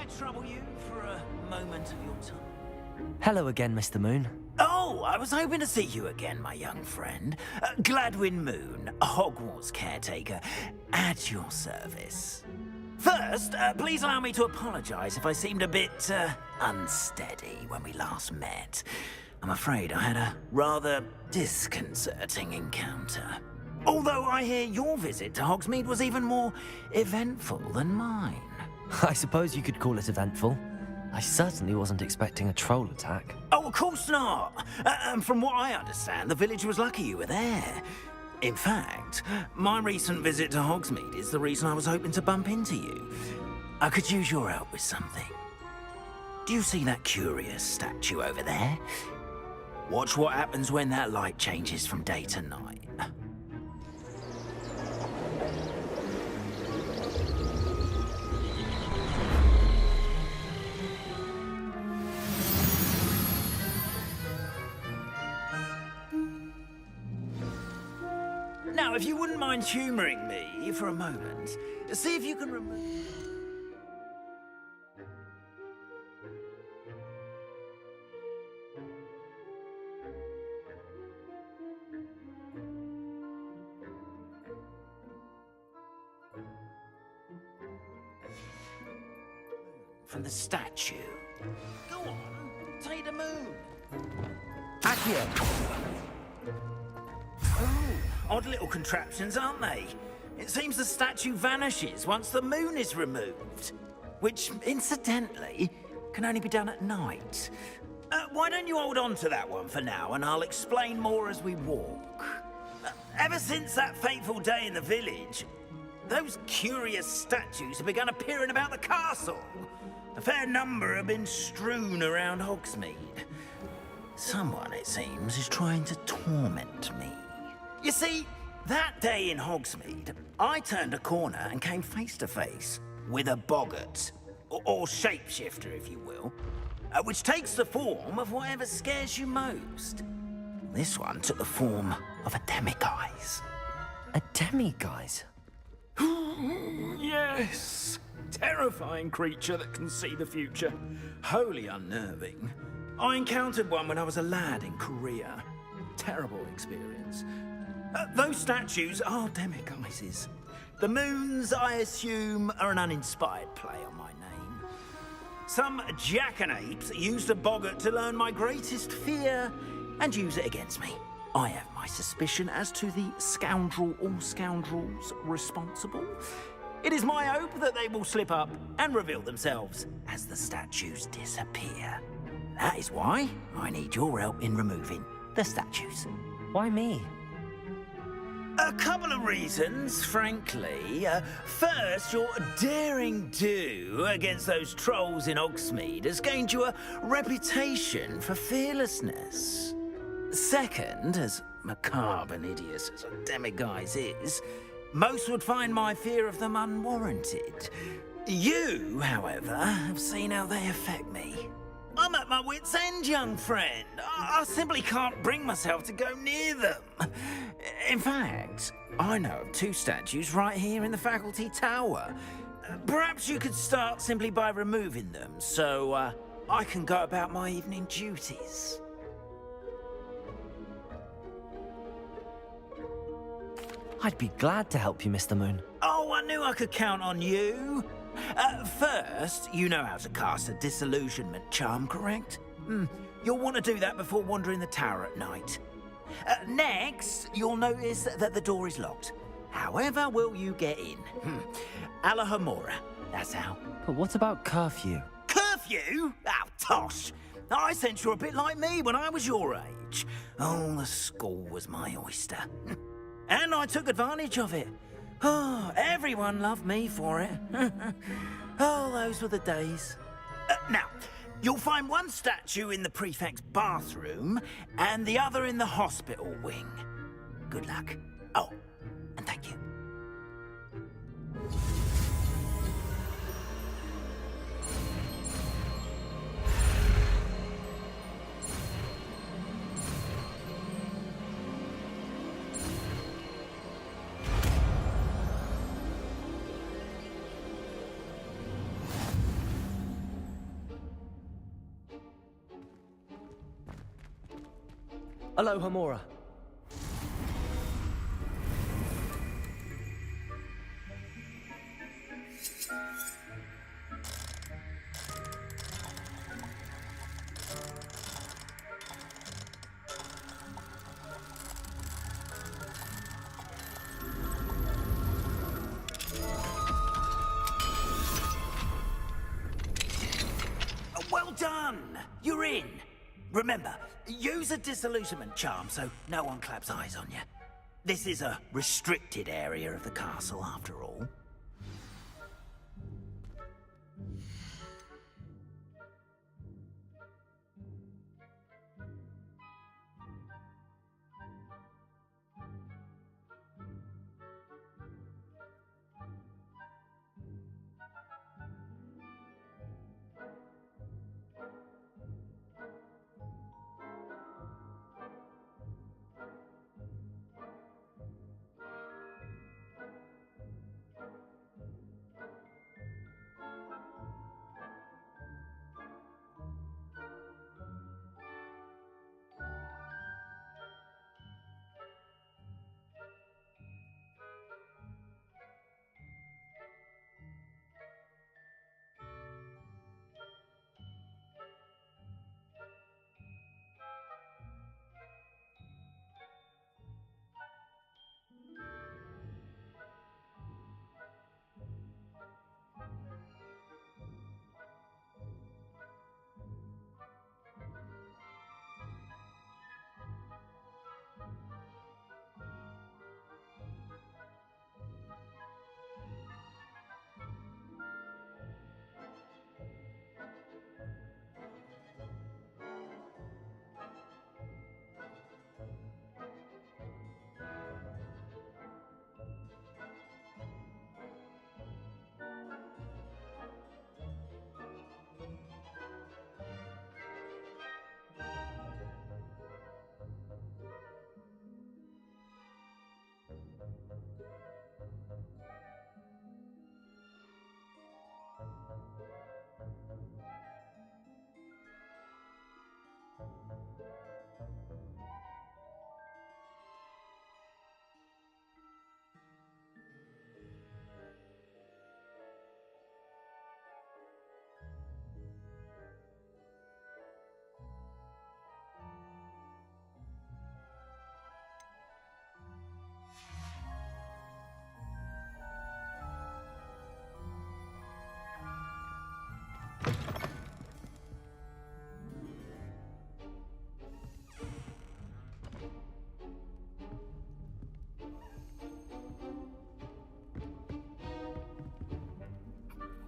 I trouble you for a moment of your time? Hello again, Mr. Moon. Oh, I was hoping to see you again, my young friend. Gladwin Moon, Hogwarts caretaker, at your service. First, please allow me to apologize if I seemed a bit, unsteady when we last met. I'm afraid I had a rather disconcerting encounter. Although I hear your visit to Hogsmeade was even more eventful than mine. I suppose you could call it eventful. I certainly wasn't expecting a troll attack. Oh, of course not. And from what I understand, the village was lucky you were there. In fact, my recent visit to Hogsmeade is the reason I was hoping to bump into you. I could use your help with something. Do you see that curious statue over there? Watch what happens when that light changes from day to night. Now, if you wouldn't mind humoring me for a moment, see if you can remove... from the statue. Go on, take the moon. Accio! Oh, odd little contraptions, aren't they? It seems the statue vanishes once the moon is removed. Which, incidentally, can only be done at night. Why don't you hold on to that one for now, and I'll explain more as we walk. Ever since that fateful day in the village, those curious statues have begun appearing about the castle. A fair number have been strewn around Hogsmeade. Someone, it seems, is trying to torment me. You see, that day in Hogsmeade, I turned a corner and came face to face with a boggart, or shapeshifter, if you will, which takes the form of whatever scares you most. This one took the form of a demiguise. A demiguise? Yes. Terrifying creature that can see the future. Wholly unnerving. I encountered one when I was a lad in Korea. Terrible experience. Those statues are demiguises. The moons, I assume, are an uninspired play on my name. Some jackanapes used a boggart to learn my greatest fear and use it against me. I have my suspicion as to the scoundrel or scoundrels responsible. It is my hope that they will slip up and reveal themselves as the statues disappear. That is why I need your help in removing the statues. Why me? A couple of reasons, frankly. First, your daring do against those trolls in Hogsmeade has gained you a reputation for fearlessness. Second, as macabre and hideous as a demiguise is, most would find my fear of them unwarranted. You, however, have seen how they affect me. I'm at my wit's end, young friend. I simply can't bring myself to go near them. In fact, I know of two statues right here in the faculty tower. Perhaps you could start simply by removing them, so I can go about my evening duties. I'd be glad to help you, Mr. Moon. Oh, I knew I could count on you. First, you know how to cast a disillusionment charm, correct? You'll want to do that before wandering the tower at night. Next, you'll notice that the door is locked. However will you get in? Alahomora, that's how. But what about curfew? Curfew? Oh, tosh. I sense you're a bit like me when I was your age. Oh, the school was my oyster. And I took advantage of it. Oh, everyone loved me for it. Oh, those were the days. Now, you'll find one statue in the prefect's bathroom and the other in the hospital wing. Good luck. Oh, and thank you. Aloha Mora. Well done! You're in. Remember, use a disillusionment charm so no one claps eyes on you. This is a restricted area of the castle, after all.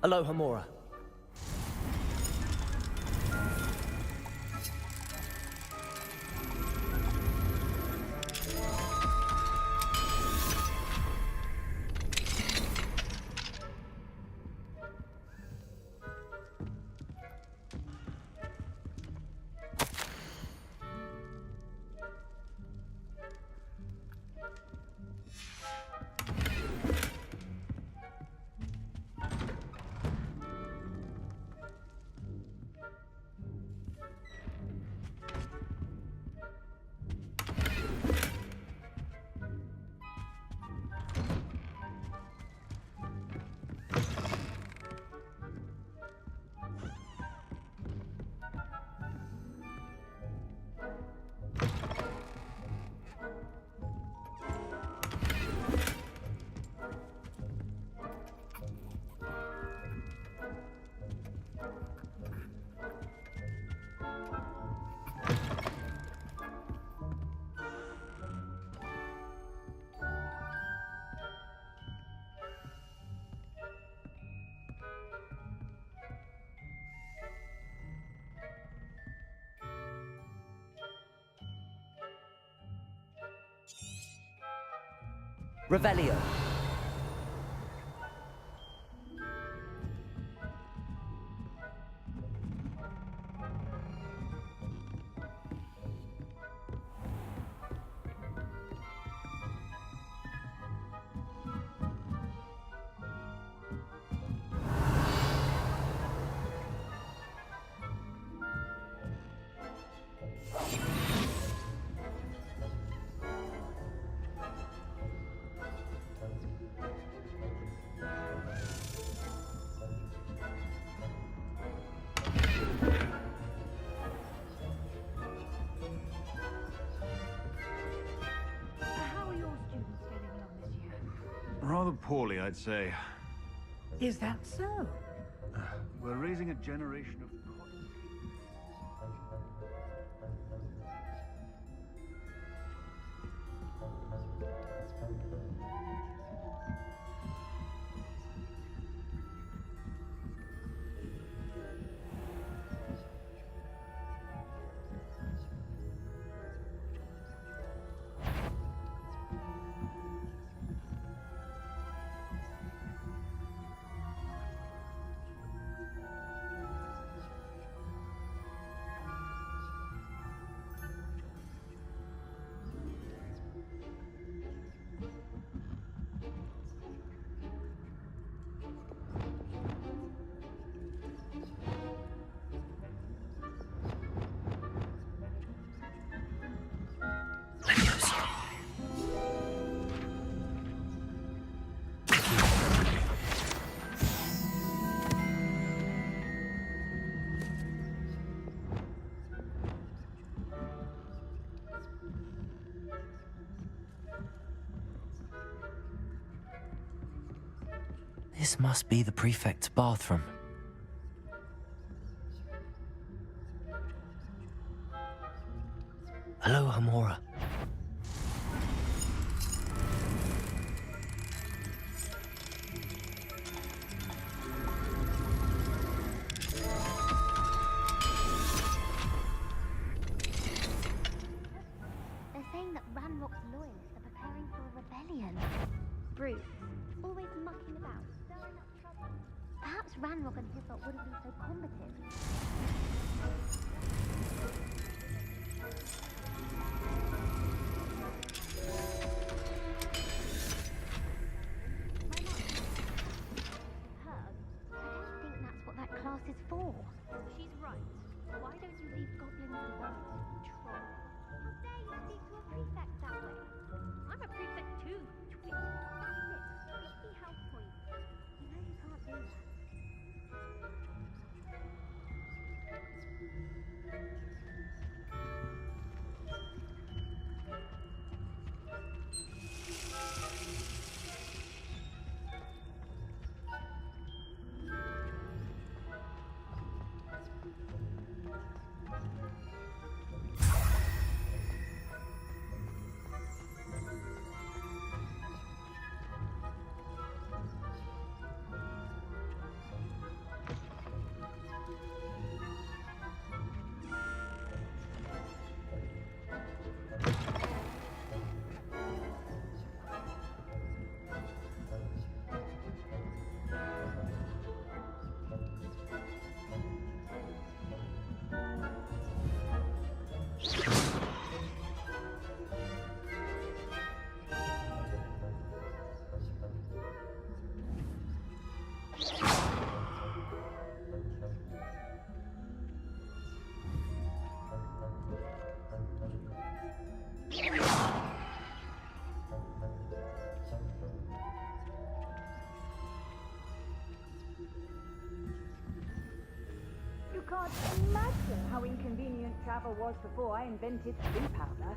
Aloha Mora. Revelio. Rather poorly, I'd say. Is that so? We're raising a generation of... This must be the prefect's bathroom. Hello, Hamora. They're saying that Ranrock's loyalists are preparing for a rebellion. Bruce, always mucking about, stirring up trouble. Perhaps Ranrock and his lot wouldn't be so combative. I don't think that's what that class is for. She's right. Why don't you leave goblins alone, troll? How dare you speak to a prefect that way? I'm a prefect too, twit. That's it. Just be health points. You know you can't do that. You can't imagine how inconvenient travel was before I invented flea powder.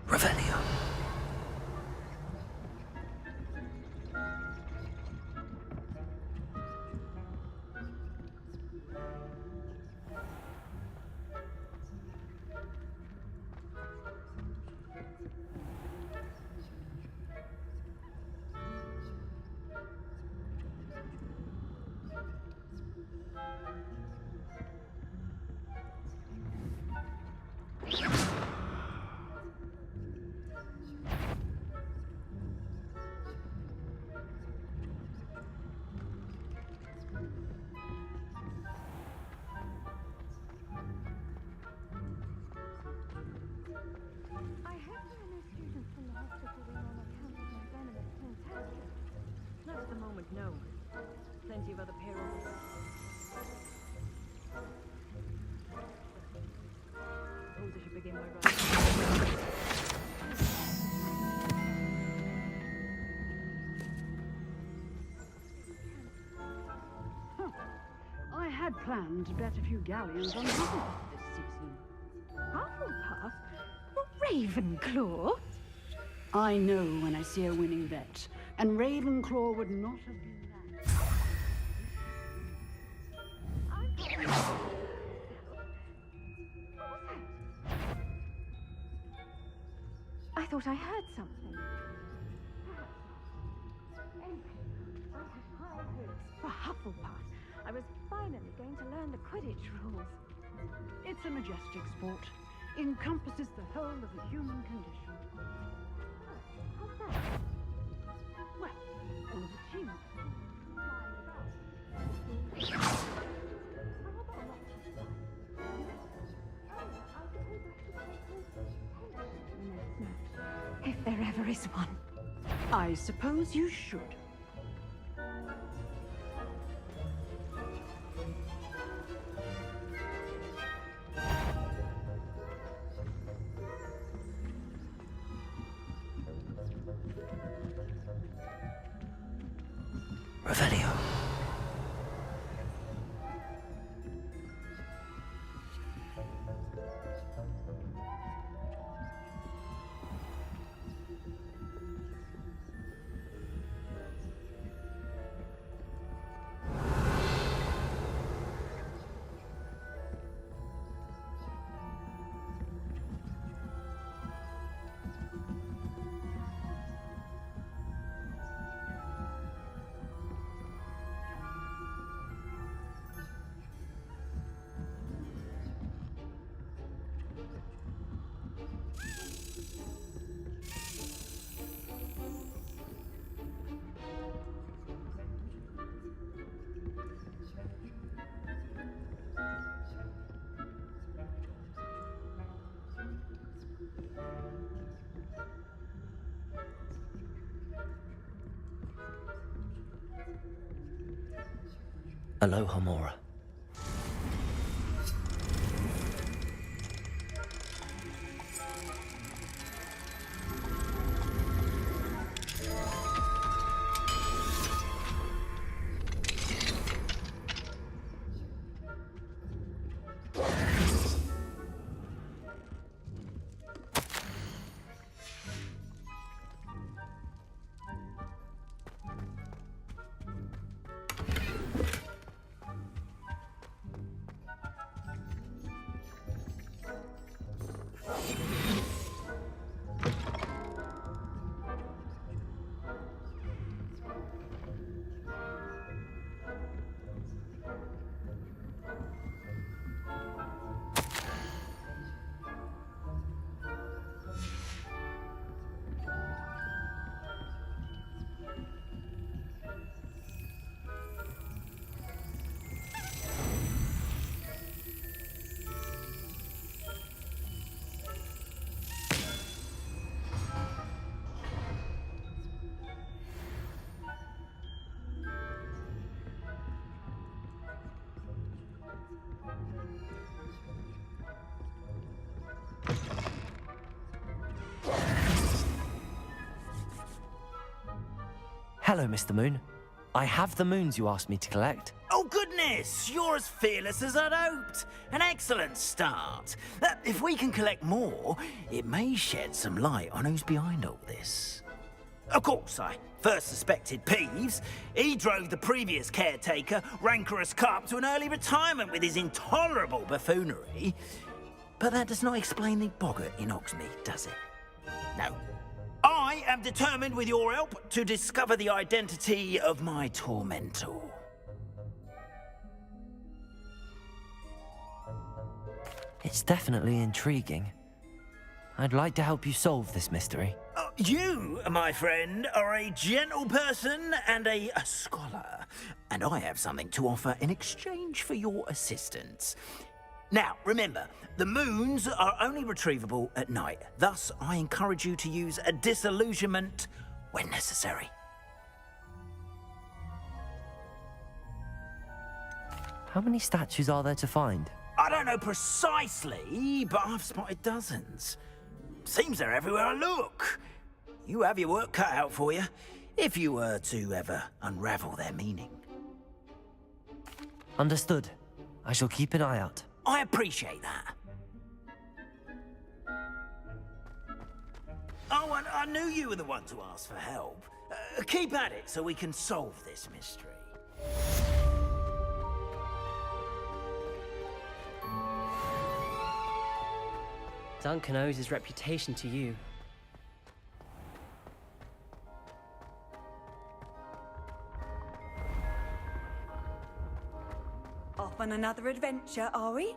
Revelio. I hope there are no students from the hospital wing on account of my venomous contagion. Not at the moment, no. Plenty of other payrolls. planned to bet a few galleons on Hufflepuff this season. Hufflepuff? Ravenclaw? I know when I see a winning bet, and Ravenclaw would not have been that. I thought I heard something. Anyway, I had high hopes For Hufflepuff, I was finally going to learn the Quidditch rules. It's a majestic sport. Encompasses the whole of the human condition. How's that? Well, all the team flying about. If there ever is one. I suppose you should. Revelio. Aloha Mora. Hello, Mr. Moon. I have the moons you asked me to collect. Oh, goodness! You're as fearless as I'd hoped. An excellent start. If we can collect more, it may shed some light on who's behind all this. Of course, I first suspected Peeves. He drove the previous caretaker, Rancorous Carp, to an early retirement with his intolerable buffoonery. But that does not explain the boggart in Hogsmeade, does it? No. I am determined, with your help, to discover the identity of my tormentor. It's definitely intriguing. I'd like to help you solve this mystery. You, my friend, are a gentle person and a scholar, and I have something to offer in exchange for your assistance. Now, remember, the moons are only retrievable at night. Thus, I encourage you to use a disillusionment when necessary. How many statues are there to find? I don't know precisely, but I've spotted dozens. Seems they're everywhere I look. You have your work cut out for you, if you were to ever unravel their meaning. Understood. I shall keep an eye out. I appreciate that. Oh, and I knew you were the one to ask for help. Keep at it so we can solve this mystery. Duncan owes his reputation to you. Off on another adventure, are we?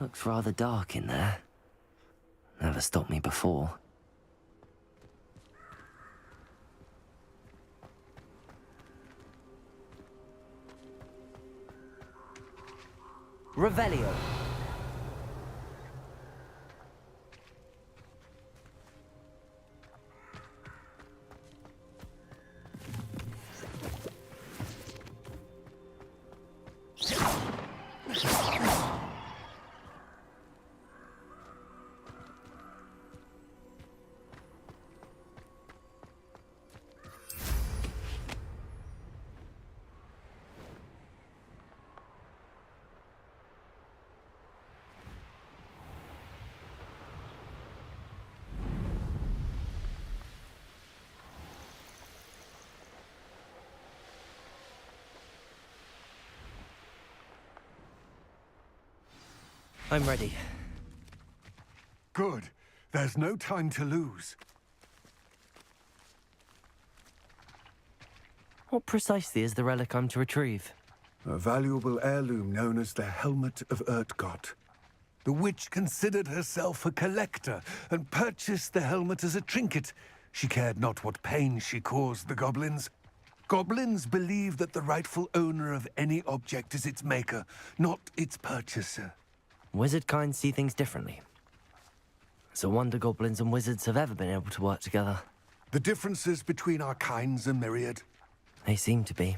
Looks rather dark in there. Never stopped me before. Revelio. I'm ready. Good. There's no time to lose. What precisely is the relic I'm to retrieve? A valuable heirloom known as the Helmet of Urtgott. The witch considered herself a collector and purchased the helmet as a trinket. She cared not what pain she caused the goblins. Goblins believe that the rightful owner of any object is its maker, not its purchaser. Wizard kind see things differently. It's a wonder goblins and wizards have ever been able to work together. The differences between our kinds are myriad. They seem to be.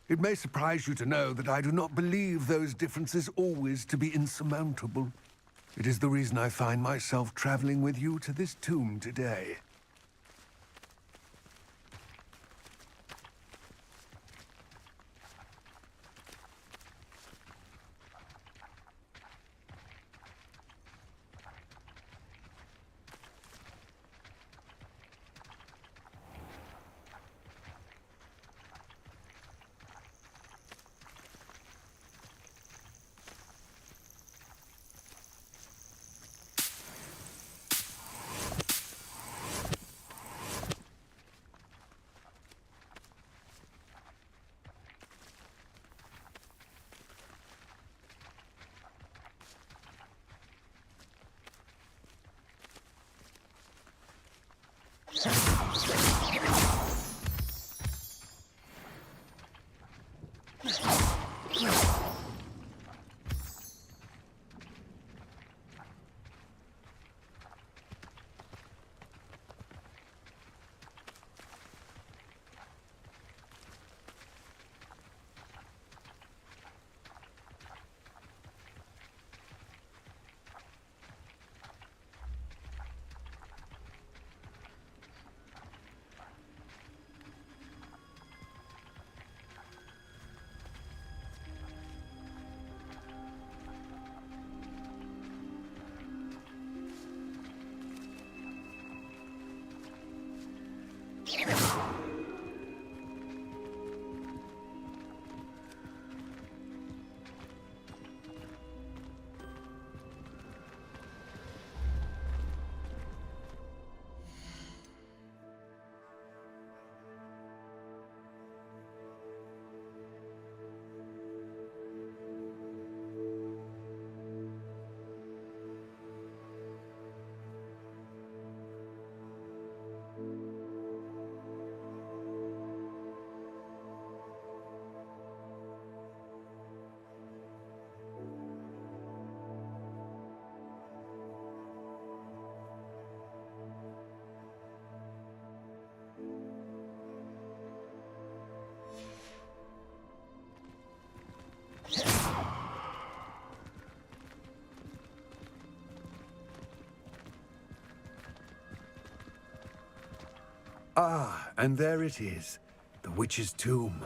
It may surprise you to know that I do not believe those differences always to be insurmountable. It is the reason I find myself traveling with you to this tomb today. Ah, and there it is. The witch's tomb.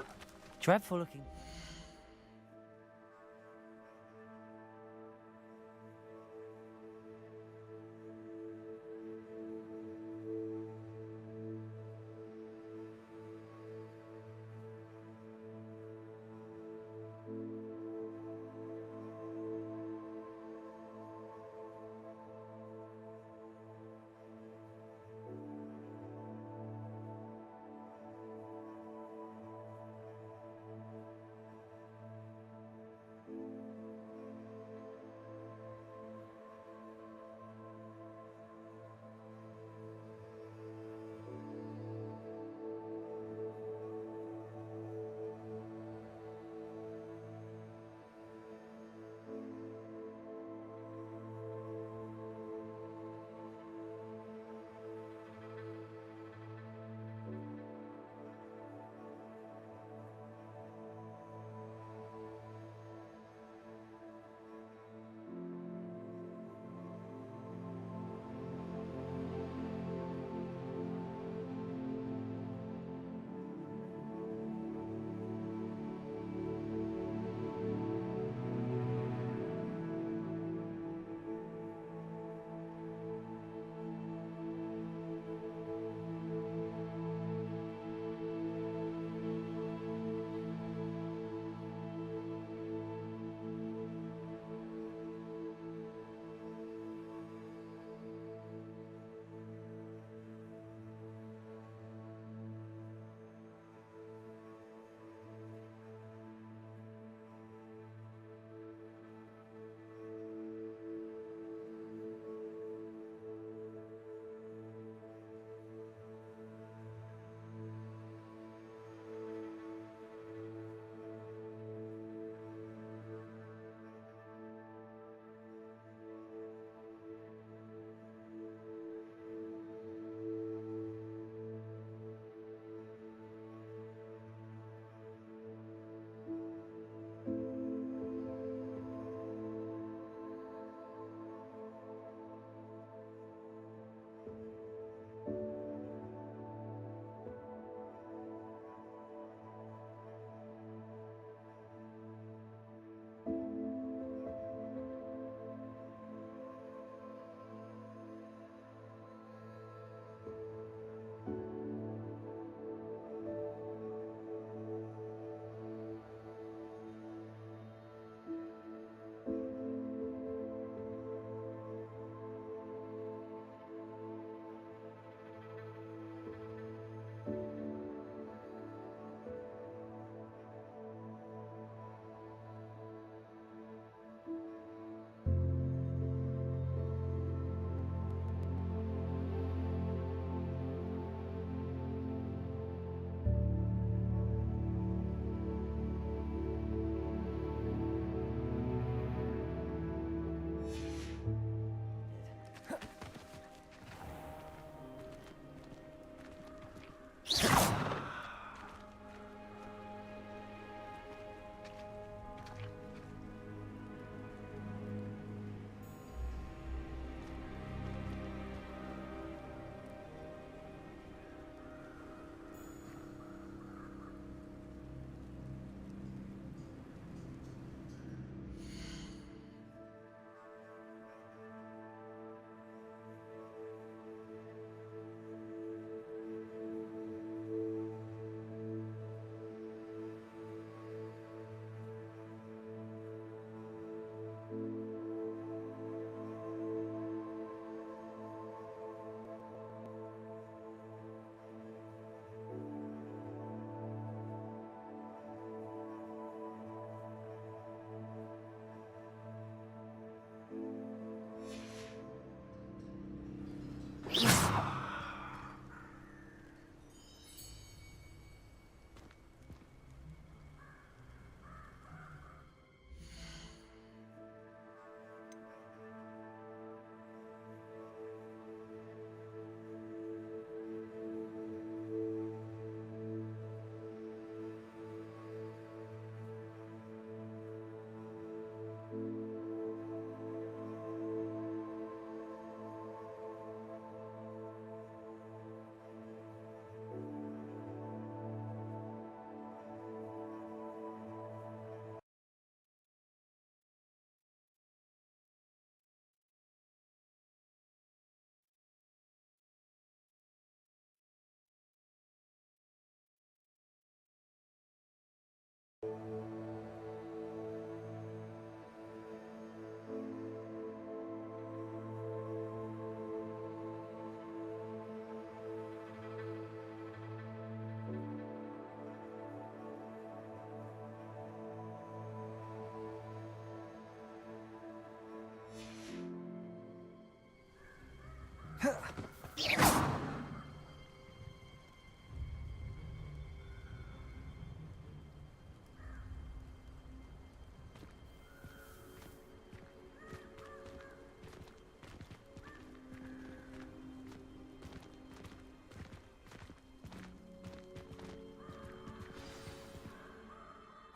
Dreadful looking.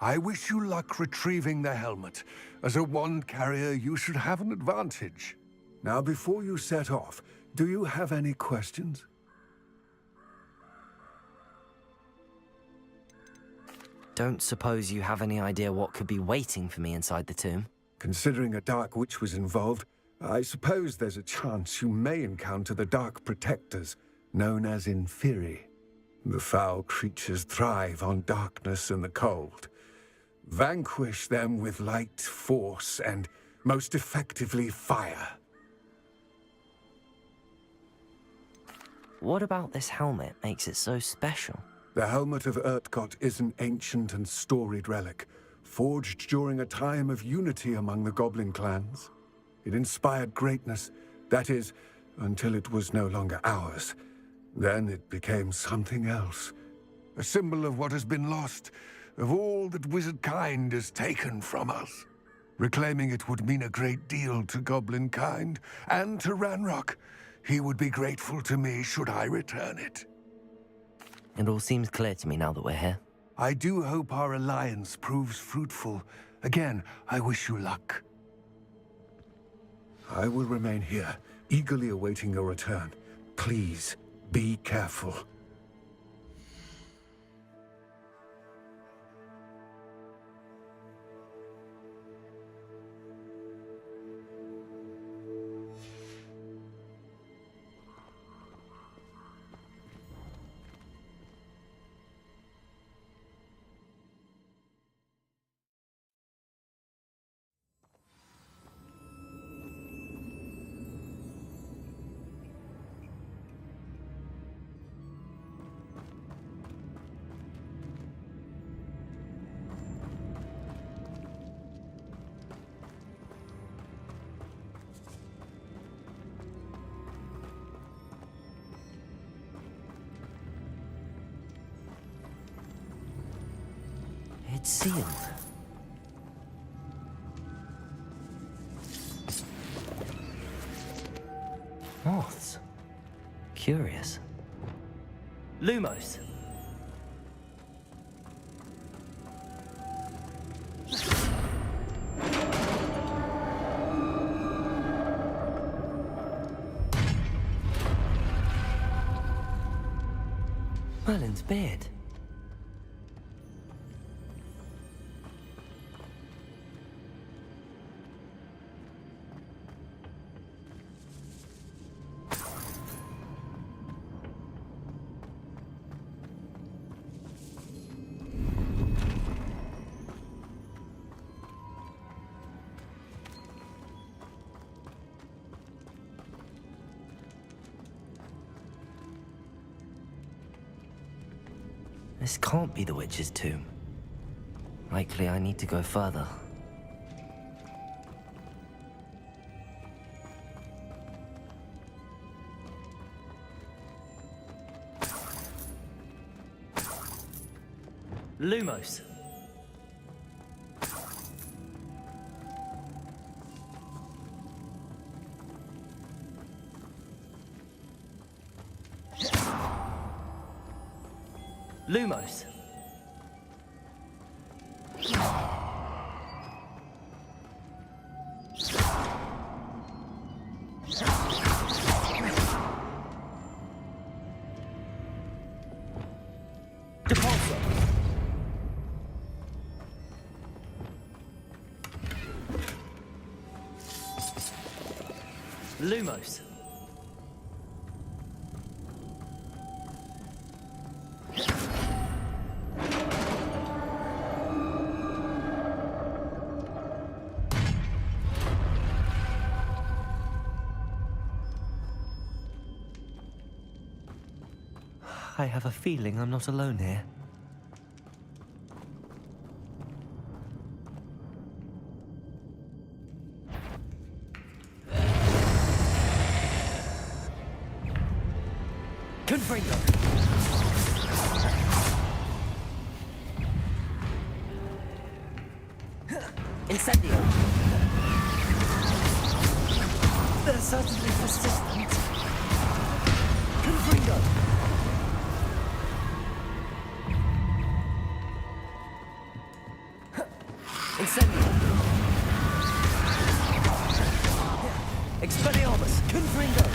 I wish you luck retrieving the helmet. As a wand carrier, you should have an advantage. Now, before you set off, do you have any questions? Don't suppose you have any idea what could be waiting for me inside the tomb? Considering a Dark Witch was involved, I suppose there's a chance you may encounter the Dark Protectors, known as Inferi. The foul creatures thrive on darkness and the cold. Vanquish them with light, force, and, most effectively, fire. What about this helmet makes it so special? The helmet of Urtkot is an ancient and storied relic, forged during a time of unity among the goblin clans. It inspired greatness, that is, until it was no longer ours. Then it became something else. A symbol of what has been lost, of all that wizard kind has taken from us. Reclaiming it would mean a great deal to goblin kind, and to Ranrock. He would be grateful to me should I return it. It all seems clear to me now that we're here. I do hope our alliance proves fruitful. Again, I wish you luck. I will remain here, eagerly awaiting your return. Please, be careful. It's sealed. Moths. Curious. Lumos. Merlin's beard. This can't be the witch's tomb. Likely I need to go further. Lumos. Lumos. Depulso. Lumos. I have a feeling I'm not alone here. Confringo! Incendio! They're certainly persistent. Confringo! Incendio! Expelliarmus! Confringo!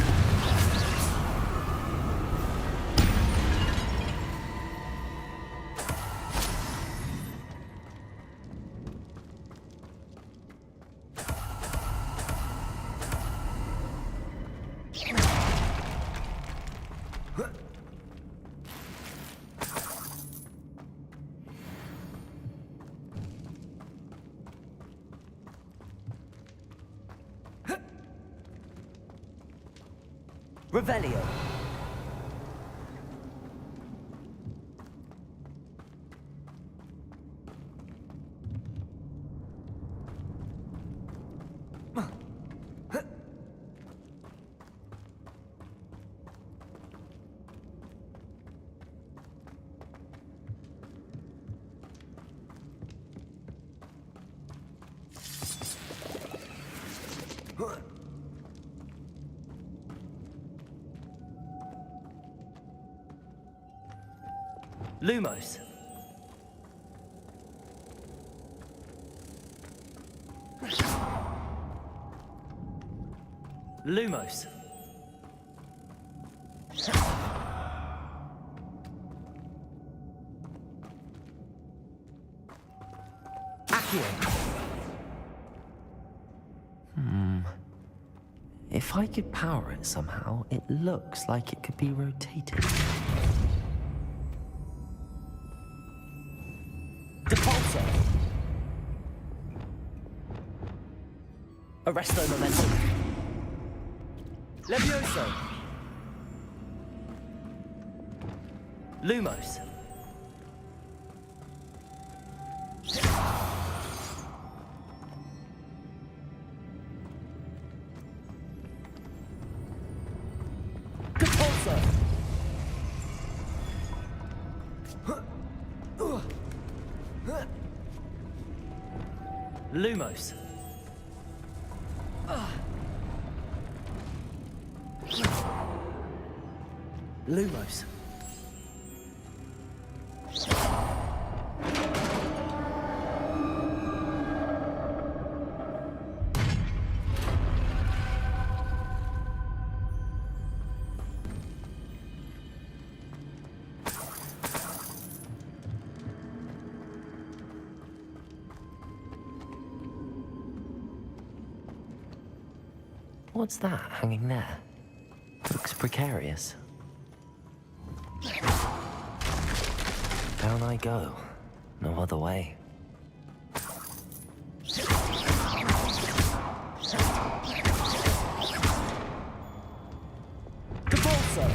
Revelio. Lumos. Lumos. Accio. If I could power it somehow, it looks like it could be rotated. Depulso. Arresto momentum. Levioso. Lumos. Depulso. Lumos. Lumos. What's that hanging there? Looks precarious. Down I go. No other way. Depulso!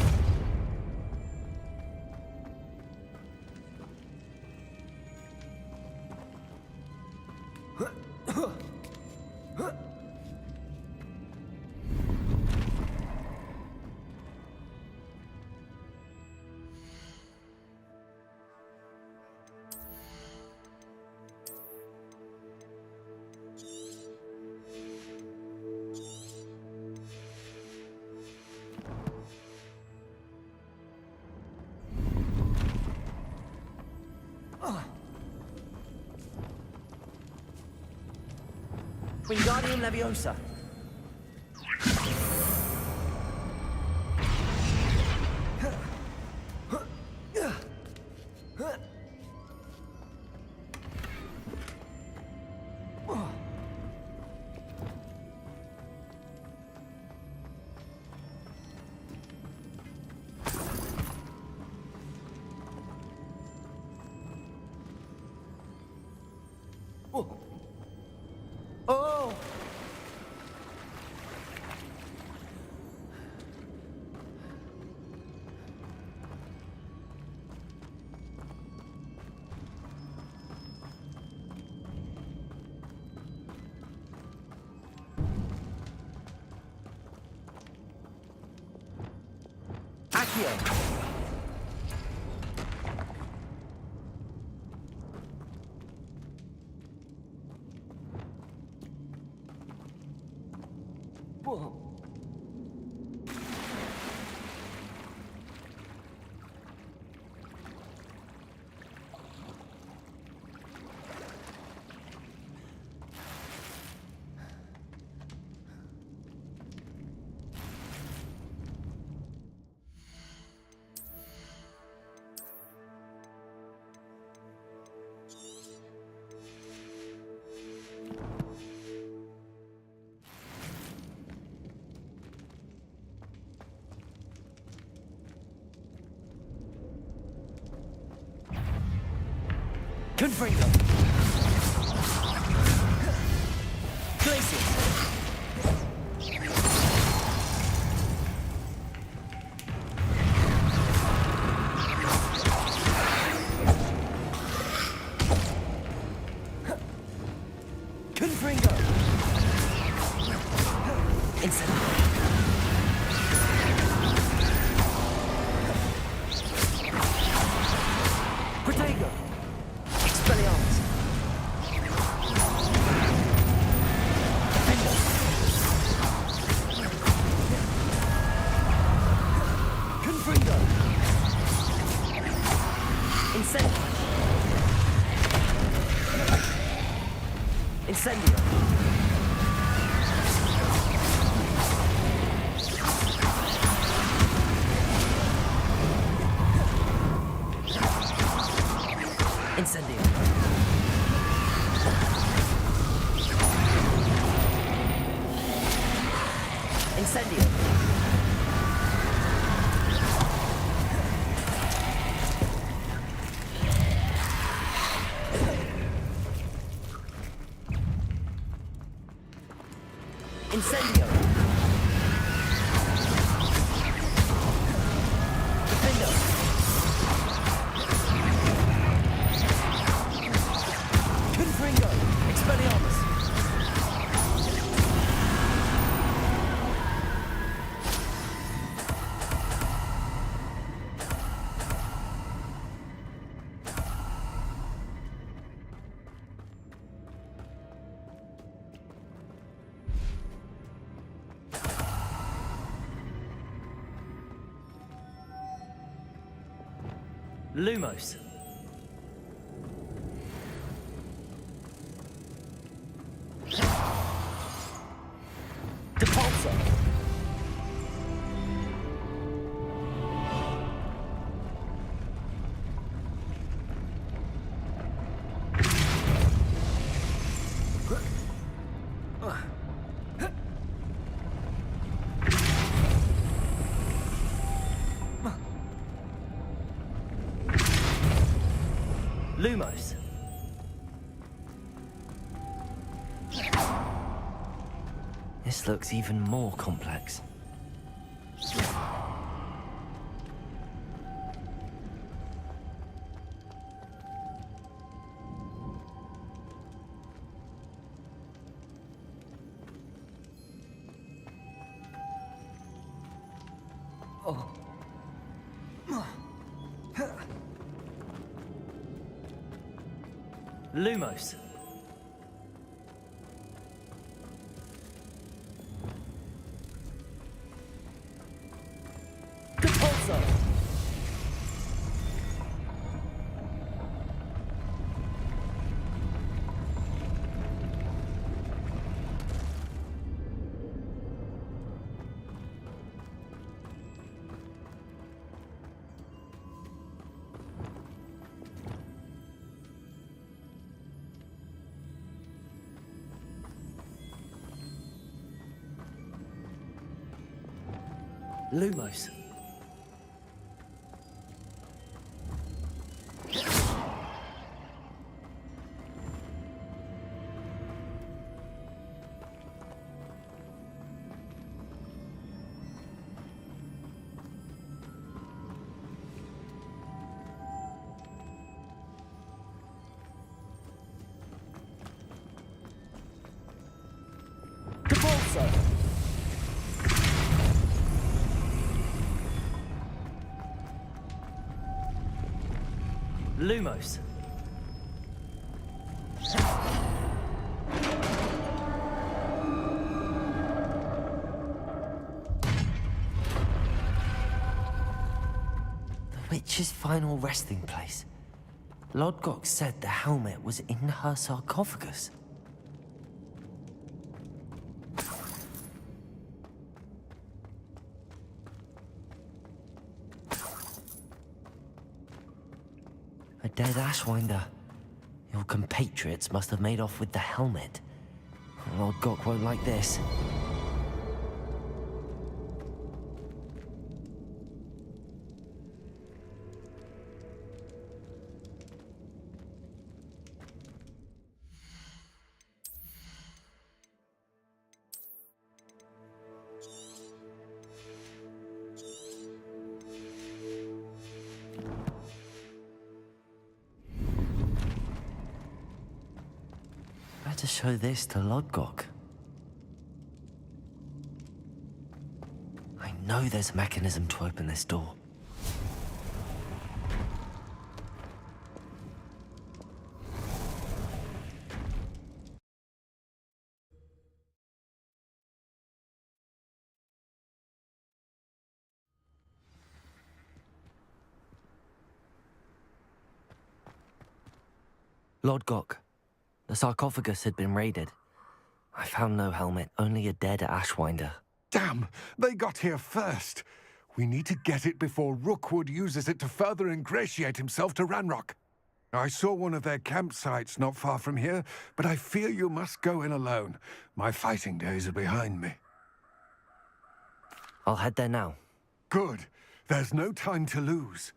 Wingardium Leviosa. Oh! Accio! Whoa. Confringo. Glacius. Confringo. Instant. Protego. Expelliarmus. Defender. Confringo. Incendio. Incendio. Incendio. Incendio. Incendio. Defendo. Confringo. Expelliarmus. Lumos. Depulso. Lumos. This looks even more complex. Lumos. Depulso. Lumos. Depulso. Lumos. The witch's final resting place. Lodgok said the helmet was in her sarcophagus. A dead Ashwinder. Your compatriots must have made off with the helmet. Lodgok won't like this. to show this to Lodgok. I know there's a mechanism to open this door. Lodgok, the sarcophagus had been raided. I found no helmet, only a dead Ashwinder. Damn! They got here first. We need to get it before Rookwood uses it to further ingratiate himself to Ranrock. I saw one of their campsites not far from here, but I fear you must go in alone. My fighting days are behind me. I'll head there now. Good. There's no time to lose.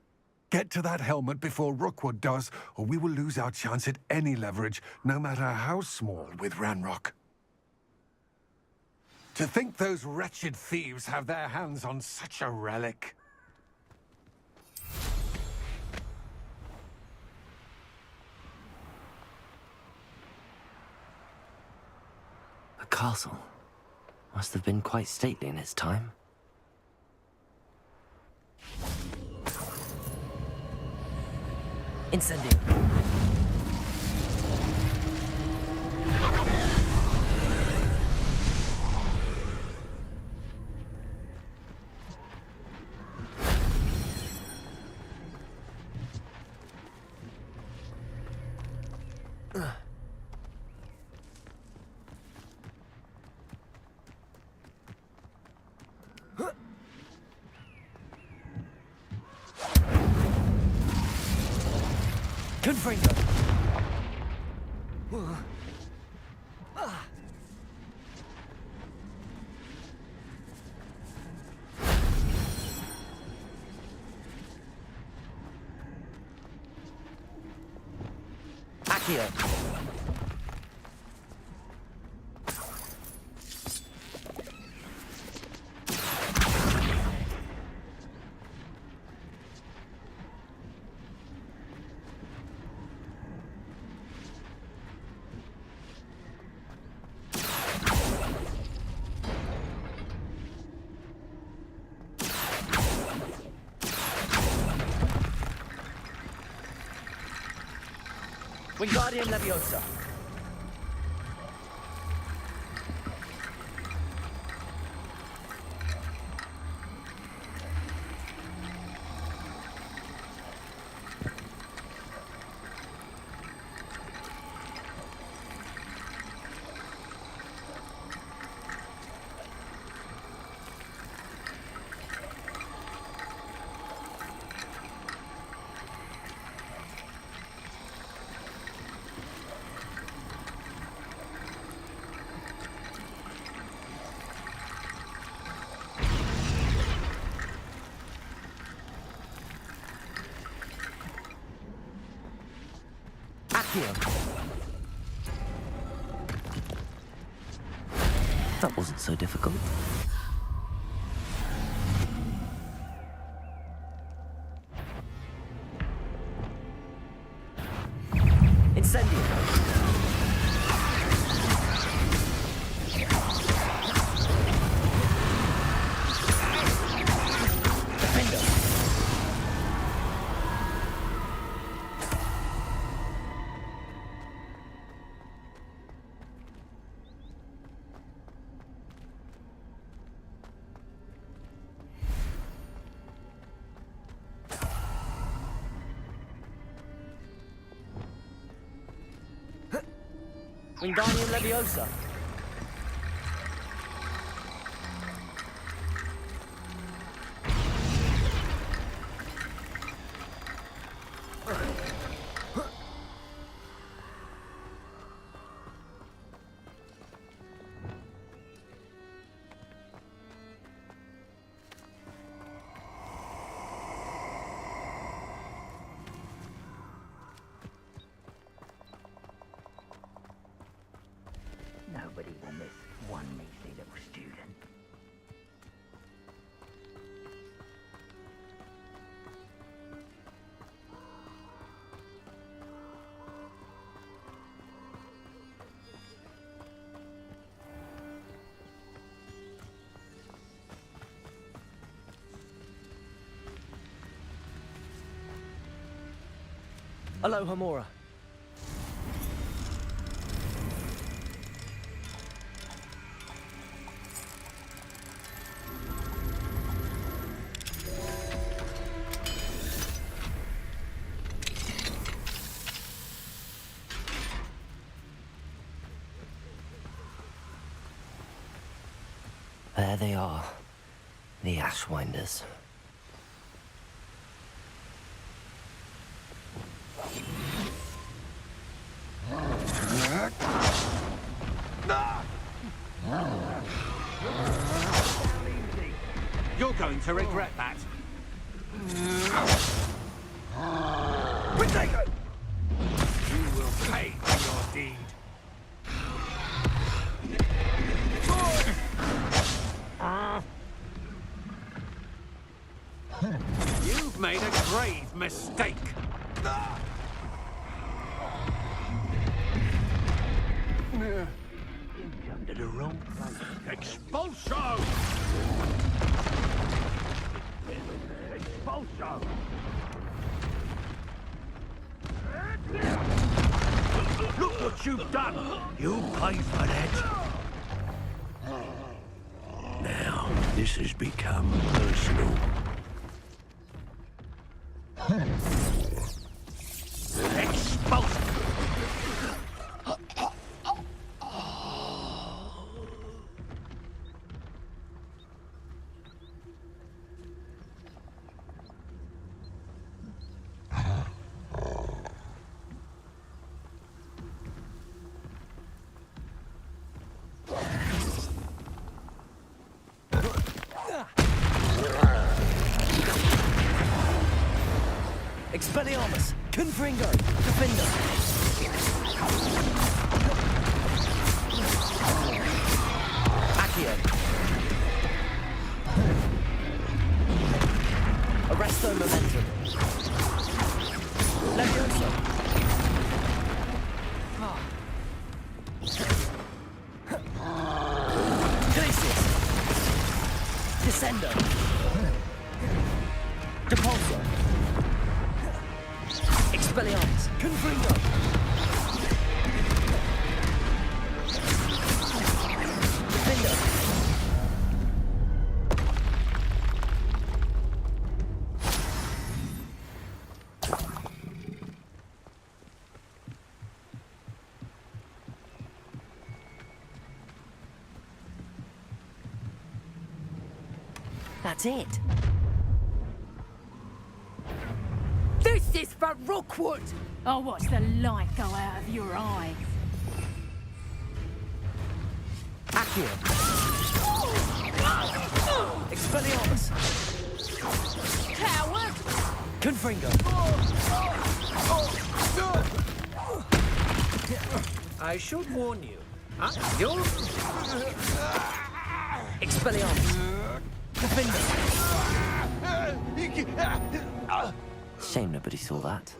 Get to that helmet before Rookwood does, or we will lose our chance at any leverage, no matter how small, with Ranrock. To think those wretched thieves have their hands on such a relic. The castle must have been quite stately in its time. Incendio. Confringo. Accio. Wingardium Leviosa. That wasn't so difficult. Incendio. Defender. Wingardium Leviosa. Nobody will miss one measly little student. Aloha Mora. There they are, the Ashwinders. You're going to regret that. You will pay for your deed. You've made a grave mistake. You come to the wrong place. Expulso! Expulso! Look what you've done! You'll pay for that. Now, this has become personal. Expulsion! Expelliarmus! Confringo! Defender! Accio! Arresto Momentum! Levioso! Glacius! Descendo! Depulso! Expelliarmus! Confringo! Defender! That's it. This is for Rookwood! I'll watch the light go out of your eyes. Accio! Expelliarmus! Coward! Confringo! I should warn you. You're... Expelliarmus! Defender! Shame nobody saw that.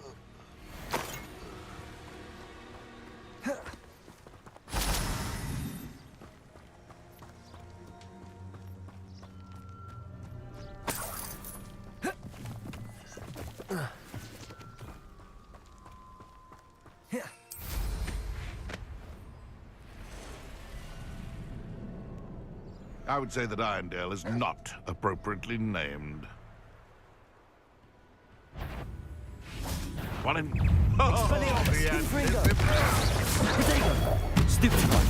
I would say that Irondale is not appropriately named. Want him? Expelliarmus! Confringo! Protego! Stupid one!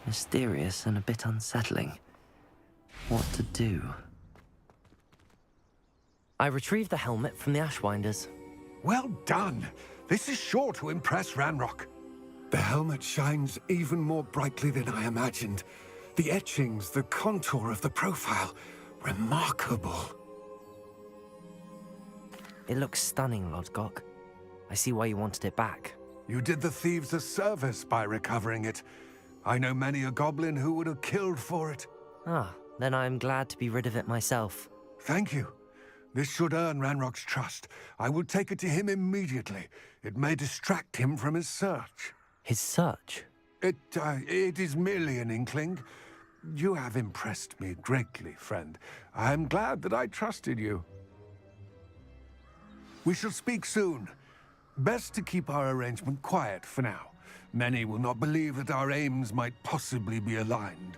Mysterious and a bit unsettling. What to do? I retrieved the helmet from the Ashwinders. Well done. This is sure to impress Ranrock. The helmet shines even more brightly than I imagined. The etchings, the contour of the profile. Remarkable. It looks stunning, Lodgok. I see why you wanted it back. You did the thieves a service by recovering it. I know many a goblin who would have killed for it. Ah, then I am glad to be rid of it myself. Thank you. This should earn Ranrock's trust. I will take it to him immediately. It may distract him from his search. His search? It is merely an inkling. You have impressed me greatly, friend. I am glad that I trusted you. We shall speak soon. Best to keep our arrangement quiet for now. Many will not believe that our aims might possibly be aligned.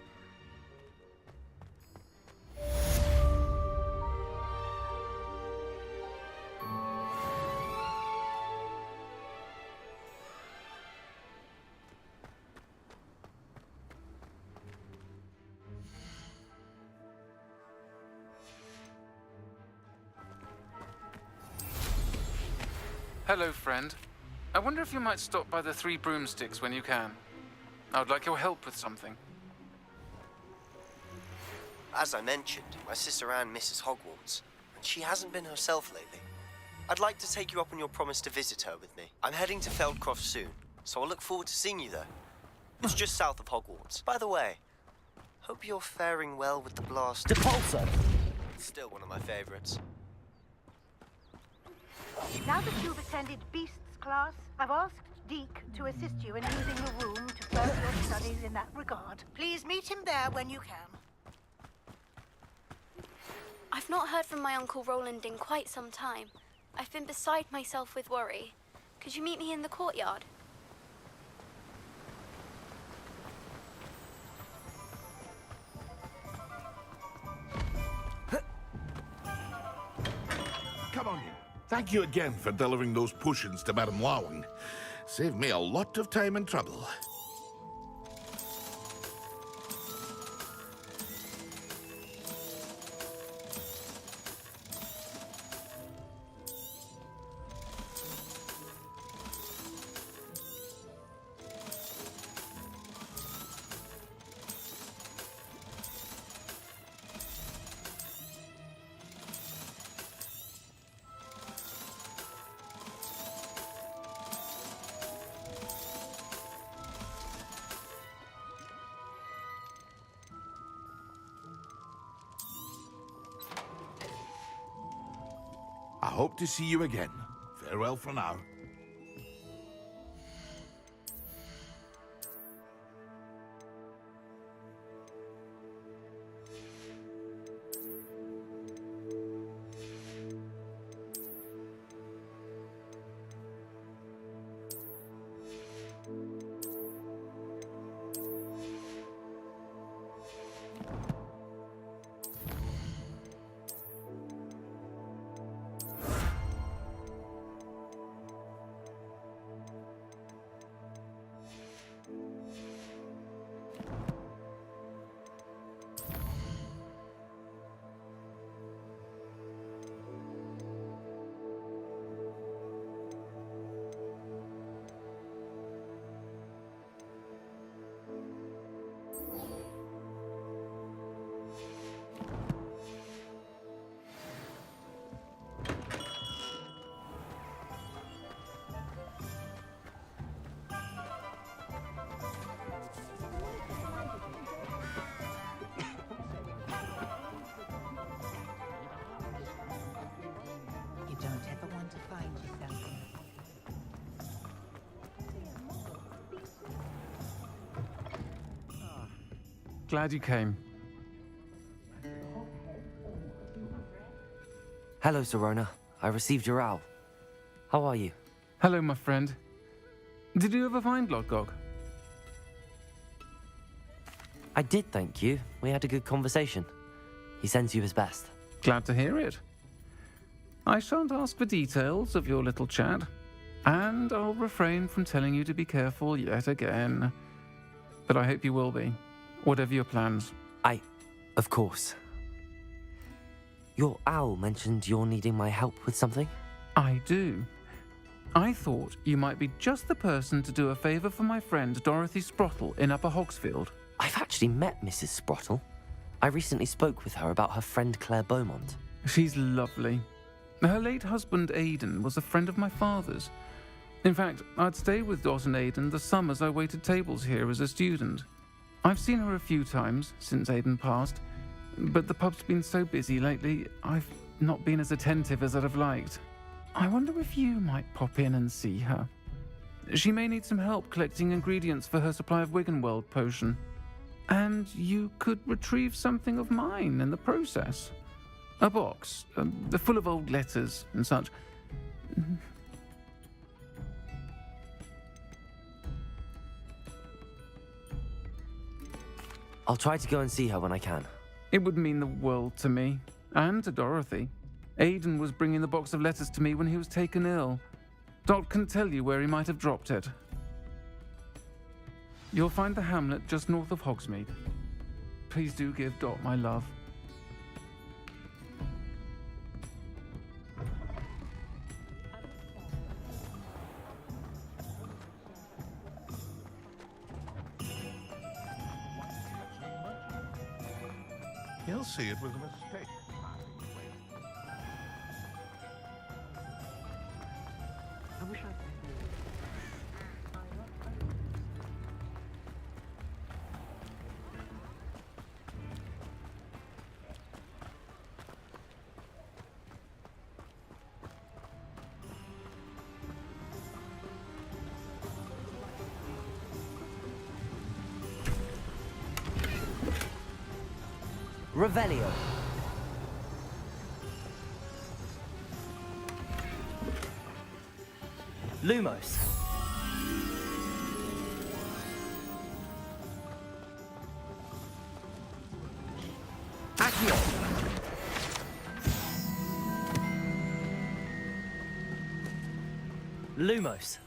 Hello, friend. I wonder if you might stop by the Three Broomsticks when you can. I would like your help with something. As I mentioned, my sister Anne misses Hogwarts, and she hasn't been herself lately. I'd like to take you up on your promise to visit her with me. I'm heading to Feldcroft soon, so I'll look forward to seeing you there. It's just south of Hogwarts. By the way, hope you're faring well with the blast. Depulso! It's still one of my favorites. Now that you've attended Beasts class, I've asked Deke to assist you in using the room to further your studies in that regard. Please meet him there when you can. I've not heard from my Uncle Roland in quite some time. I've been beside myself with worry. Could you meet me in the courtyard? Come on in. Thank you again for delivering those potions to Madame Lawing. Saved me a lot of time and trouble. I hope to see you again. Farewell for now. Glad you came. Hello, Sirona. I received your owl. How are you? Hello, my friend. Did you ever find Lodgok? I did, thank you. We had a good conversation. He sends you his best. Glad to hear it. I shan't ask for details of your little chat, and I'll refrain from telling you to be careful yet again. But I hope you will be, whatever your plans. Of course. Your owl mentioned you're needing my help with something? I do. I thought you might be just the person to do a favor for my friend Dorothy Sprottle in Upper Hogsfield. I've actually met Mrs. Sprottle. I recently spoke with her about her friend Claire Beaumont. She's lovely. Her late husband Aidan was a friend of my father's. In fact, I'd stay with Dot and Aidan the summers I waited tables here as a student. I've seen her a few times since Aidan passed, but the pub's been so busy lately, I've not been as attentive as I'd have liked. I wonder if you might pop in and see her. She may need some help collecting ingredients for her supply of Wiggenweld potion. And you could retrieve something of mine in the process. A box, full of old letters and such. I'll try to go and see her when I can. It would mean the world to me, and to Dorothy. Aidan was bringing the box of letters to me when he was taken ill. Dot can tell you where he might have dropped it. You'll find the hamlet just north of Hogsmeade. Please do give Dot my love. He'll see it was a mistake. I wish I Revelio. Lumos. Accio. Lumos.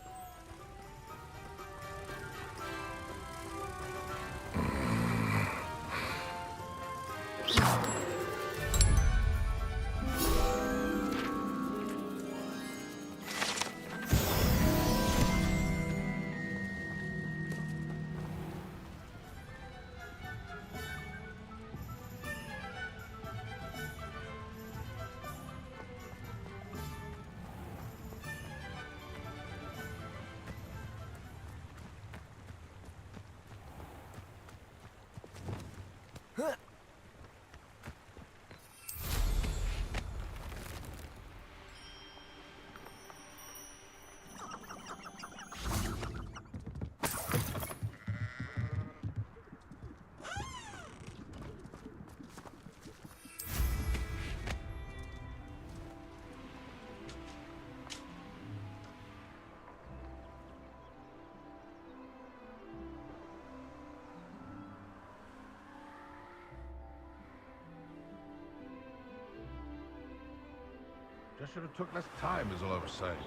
Just should have took less time, is all I was saying.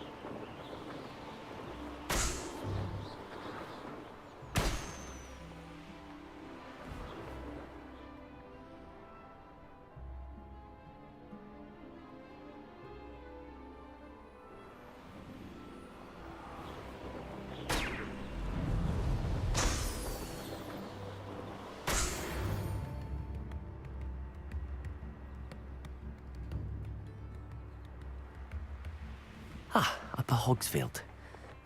Ah, Upper Hogsfield.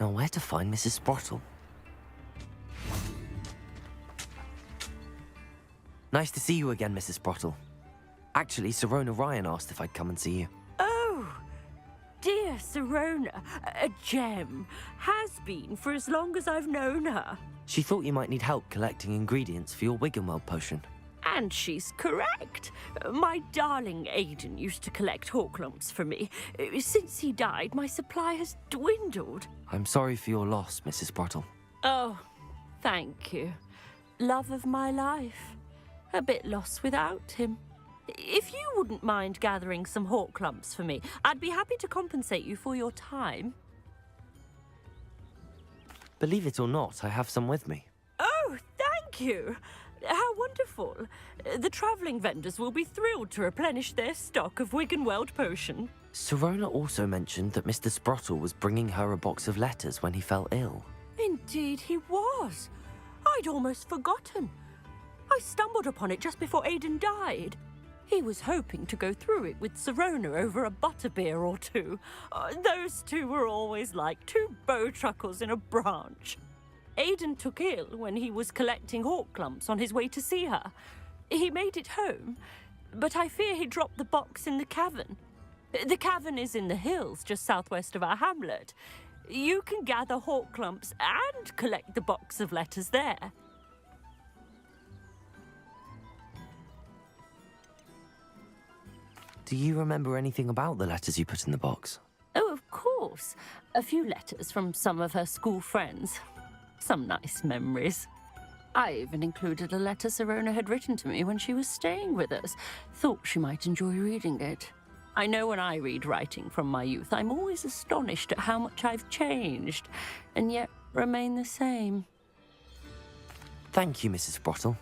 Now where to find Mrs. Sprottle? Nice to see you again, Mrs. Sprottle. Actually, Sirona Ryan asked if I'd come and see you. Oh, dear Sirona, a gem. Has been for as long as I've known her. She thought you might need help collecting ingredients for your Wiggenweld potion. And she's correct. My darling Aidan used to collect Horklumps for me. Since he died, my supply has dwindled. I'm sorry for your loss, Mrs. Sprottle. Oh, thank you. Love of my life. A bit lost without him. If you wouldn't mind gathering some Horklumps for me, I'd be happy to compensate you for your time. Believe it or not, I have some with me. Oh, thank you. How wonderful. The travelling vendors will be thrilled to replenish their stock of Wiggenweld potion. Sirona also mentioned that Mr. Sprottle was bringing her a box of letters when he fell ill. Indeed he was. I'd almost forgotten. I stumbled upon it just before Aidan died. He was hoping to go through it with Sirona over a butterbeer or two. Those two were always like two bowtruckles in a branch. Aidan took ill when he was collecting Horklumps on his way to see her. He made it home, but I fear he dropped the box in the cavern. The cavern is in the hills just southwest of our hamlet. You can gather hawk clumps and collect the box of letters there. Do you remember anything about the letters you put in the box? Oh, of course. A few letters from some of her school friends. Some nice memories. I even included a letter Sirona had written to me when she was staying with us. Thought she might enjoy reading it. I know when I read writing from my youth, I'm always astonished at how much I've changed, and yet remain the same. Thank you, Mrs. Sprottle.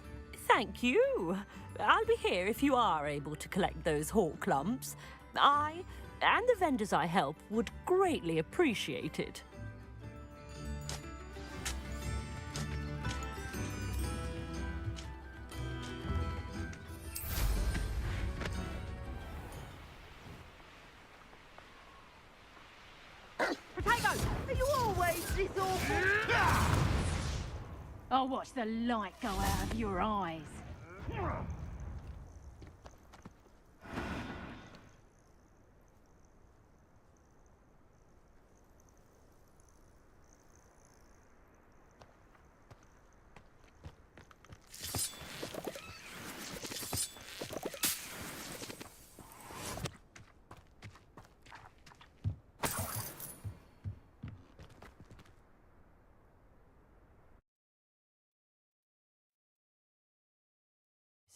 Thank you. I'll be here if you are able to collect those hawk clumps. I, and the vendors I help, would greatly appreciate it. Potato, are you always this awful? I'll watch the light go out of your eyes.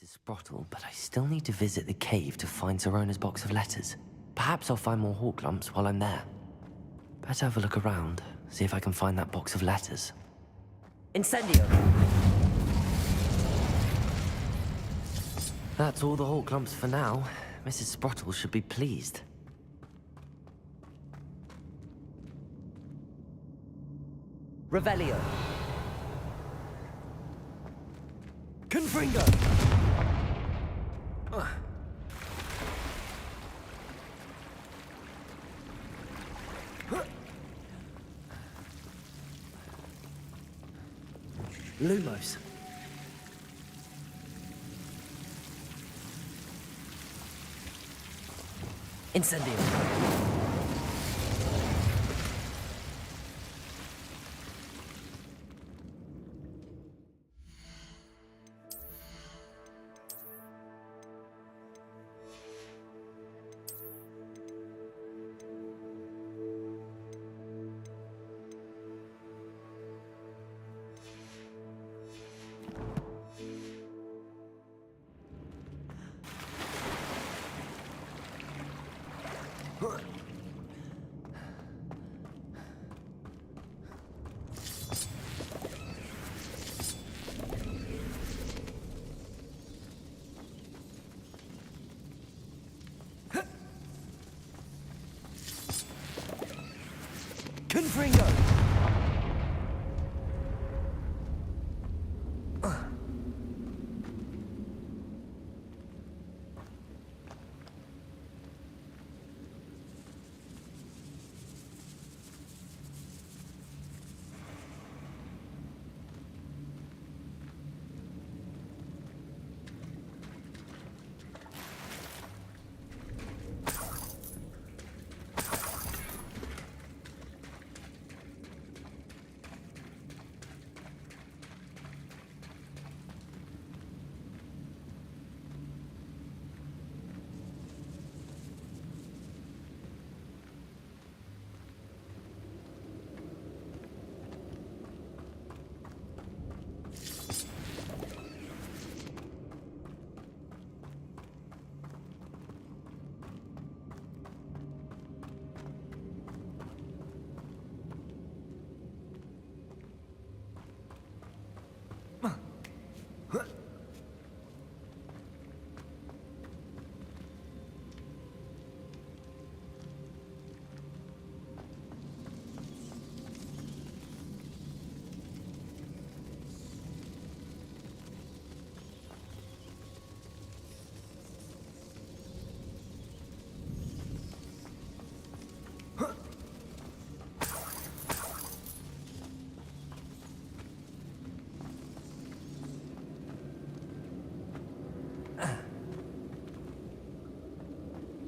Mrs. Sprottle, but I still need to visit the cave to find Sirona's box of letters. Perhaps I'll find more hawk lumps while I'm there. Better have a look around, see if I can find that box of letters. Incendio! That's all the hawk lumps for now. Mrs. Sprottle should be pleased. Revelio! Confringo! Lumos! Incendio! Confringo!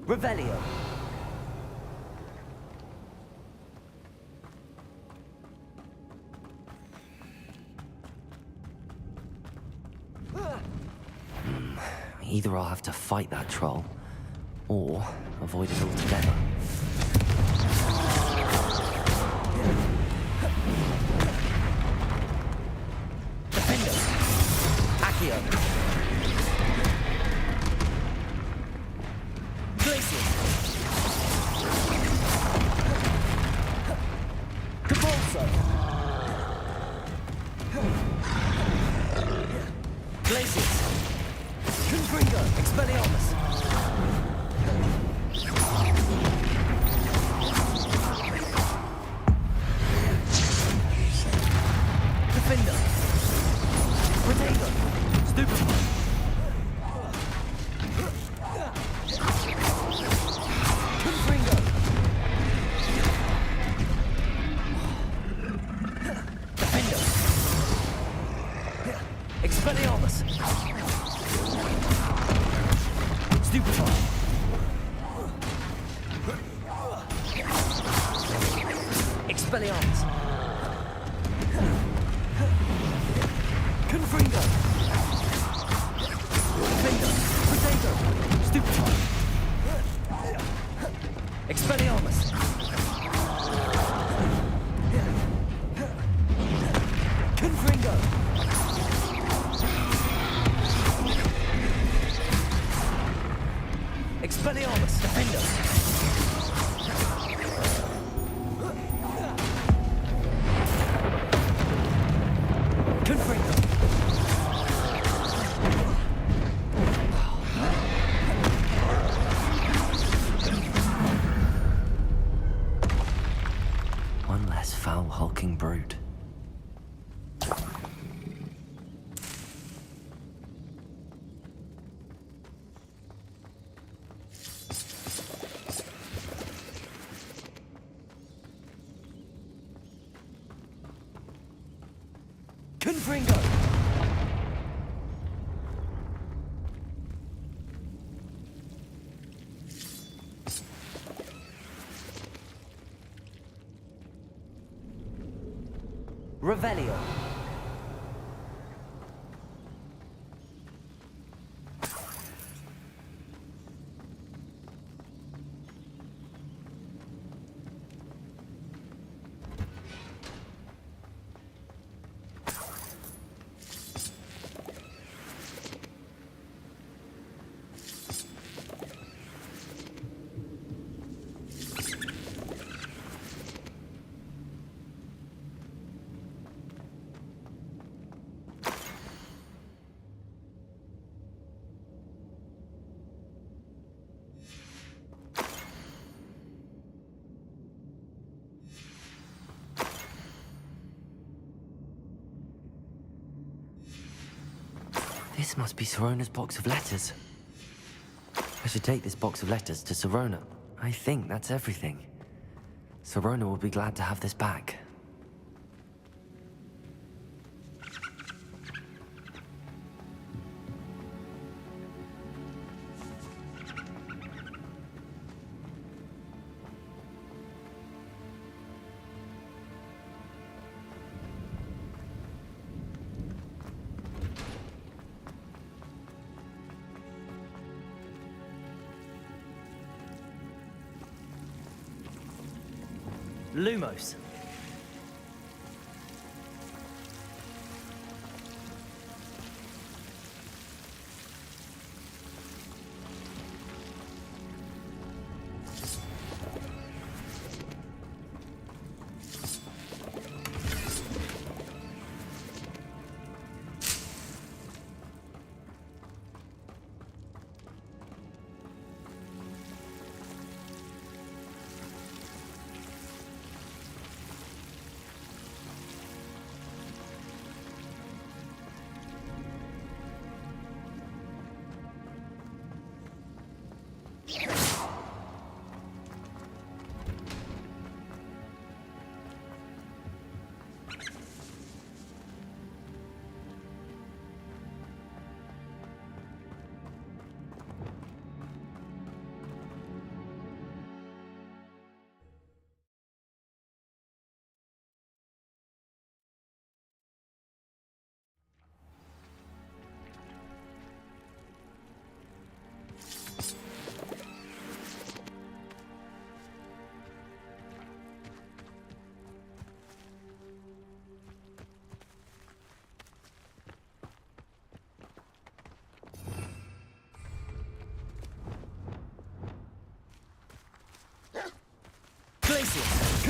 Revelio! Either I'll have to fight that troll, or avoid it altogether. Defender! Accio! Glacier! Cabalso! Glaciers! Confringo! Expelliarmus! Defender! Protego! Stupefy! Confringo! Defender! Expelliarmus! Stupefy! Expelliarmus! Confringo! Defender! Protego! Stupefy! Expelliarmus! Confringo! Expelliarmus! Defender! Confringo! One less foul, hulking brute. Confringo! Revelio! This must be Sirona's box of letters. I should take this box of letters to Sirona. I think that's everything. Sirona will be glad to have this back. Lumos.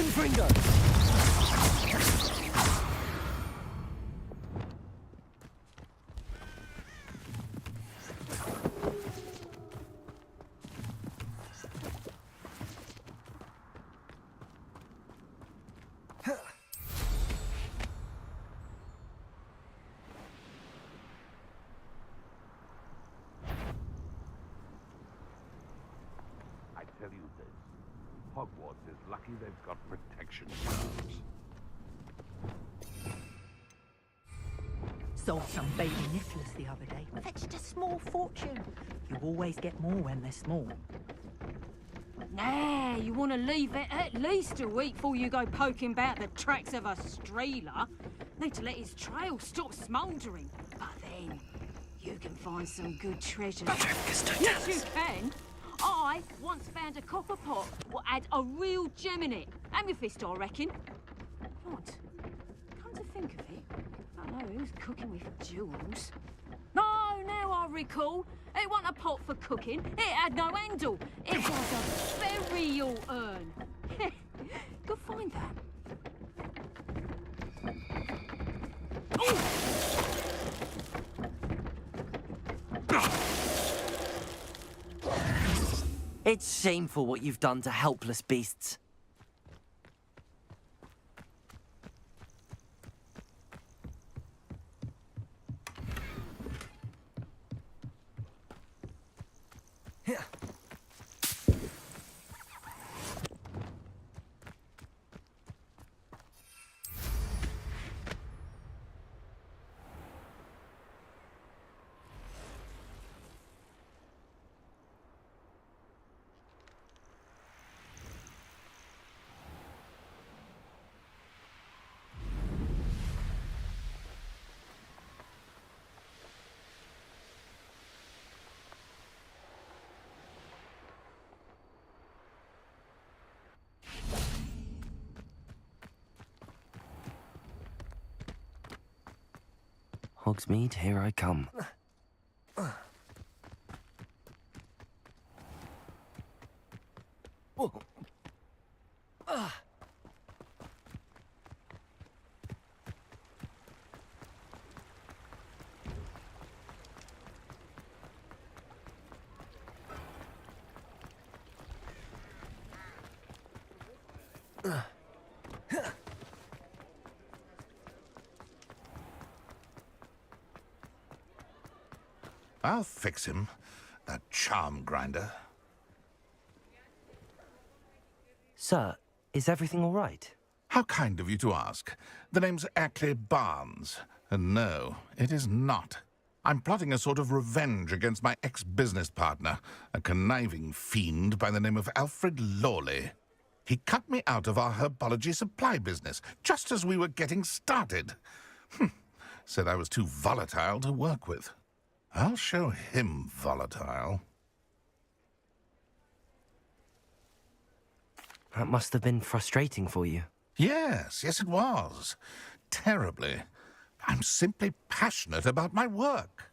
Confringo! I tell you this, Hogwarts is lucky they've got protection guards. Sold some baby nifflers the other day. Fetched a small fortune. You always get more when they're small. Nah, you want to leave it at least a week before you go poking about the tracks of a streeler. Need to let his trail stop smouldering. But then, you can find some good treasures. Yes, you can. I once found a copper pot what had a real gem in it. Amethyst, I reckon. What? Come to think of it, I don't know who's cooking with jewels. No, now I recall. It wasn't a pot for cooking. It had no handle. It was a burial urn. Go find that. It's shameful what you've done to helpless beasts. Hogsmeade, here I come. I'll fix him, that charm grinder. Sir, is everything all right? How kind of you to ask. The name's Ackley Barnes. And no, it is not. I'm plotting a sort of revenge against my ex-business partner, a conniving fiend by the name of Alfred Lawley. He cut me out of our herbology supply business, just as we were getting started. Said I was too volatile to work with. I'll show him volatile. That must have been frustrating for you. Yes, it was. Terribly. I'm simply passionate about my work.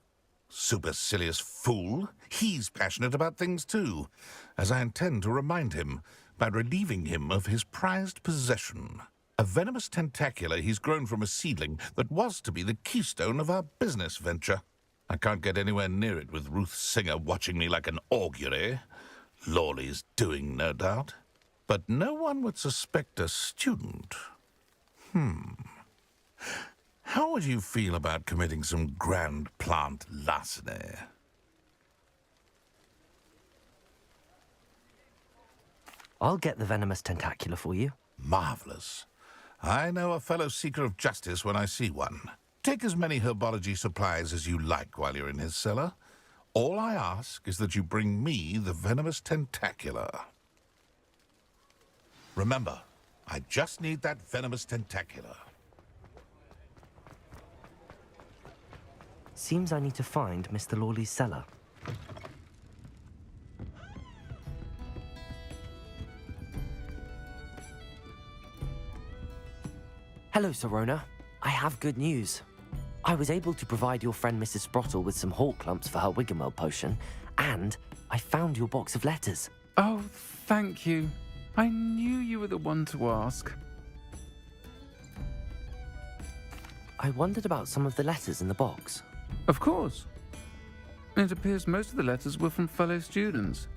Supercilious fool. He's passionate about things too, as I intend to remind him by relieving him of his prized possession. A venomous tentacula he's grown from a seedling that was to be the keystone of our business venture. I can't get anywhere near it with Ruth Singer watching me like an augury. Lawley's doing, no doubt. But no one would suspect a student. How would you feel about committing some grand plant larceny? I'll get the venomous tentacula for you. Marvelous. I know a fellow seeker of justice when I see one. Take as many herbology supplies as you like while you're in his cellar. All I ask is that you bring me the venomous tentacula. Remember, I just need that venomous tentacula. Seems I need to find Mr. Lawley's cellar. Hello, Sirona. I have good news. I was able to provide your friend Mrs. Sprottle with some hawk lumps for her Wiggenweld potion, and I found your box of letters. Oh, thank you. I knew you were the one to ask. I wondered about some of the letters in the box. Of course. It appears most of the letters were from fellow students.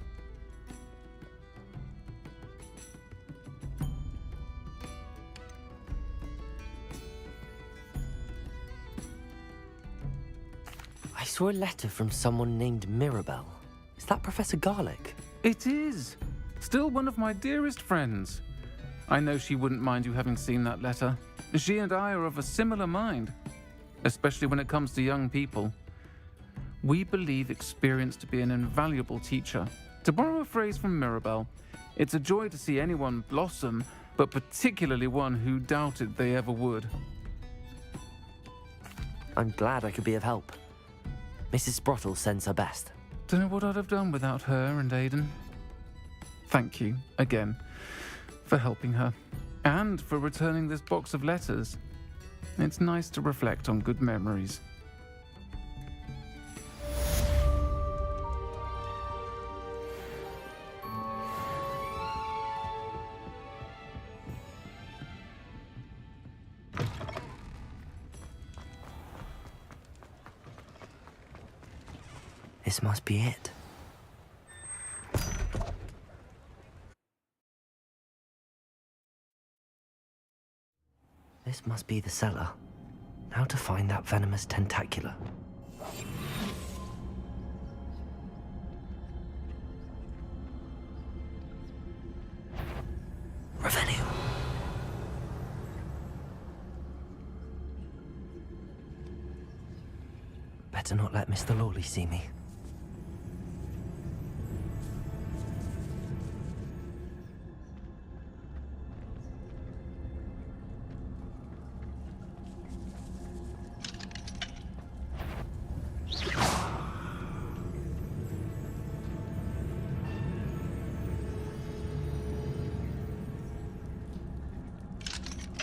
I saw a letter from someone named Mirabelle. Is that Professor Garlick? It is. Still one of my dearest friends. I know she wouldn't mind you having seen that letter. She and I are of a similar mind, especially when it comes to young people. We believe experience to be an invaluable teacher. To borrow a phrase from Mirabelle, it's a joy to see anyone blossom, but particularly one who doubted they ever would. I'm glad I could be of help. Mrs. Sprottle sends her best. Don't know what I'd have done without her and Aidan. Thank you, again, for helping her, and for returning this box of letters. It's nice to reflect on good memories. This must be it. This must be the cellar. Now to find that venomous tentacula. Revelio. Better not let Mr. Lawley see me.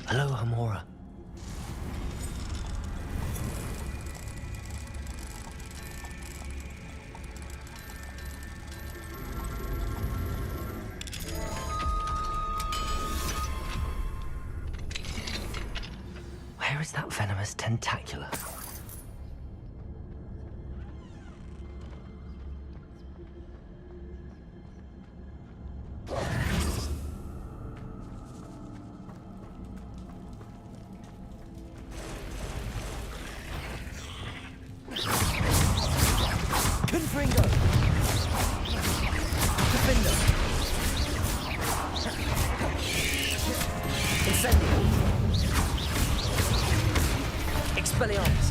Hello, Hamora. Where is that venomous tentacula? Confringo! Defender! Incendio! Expelliarmus!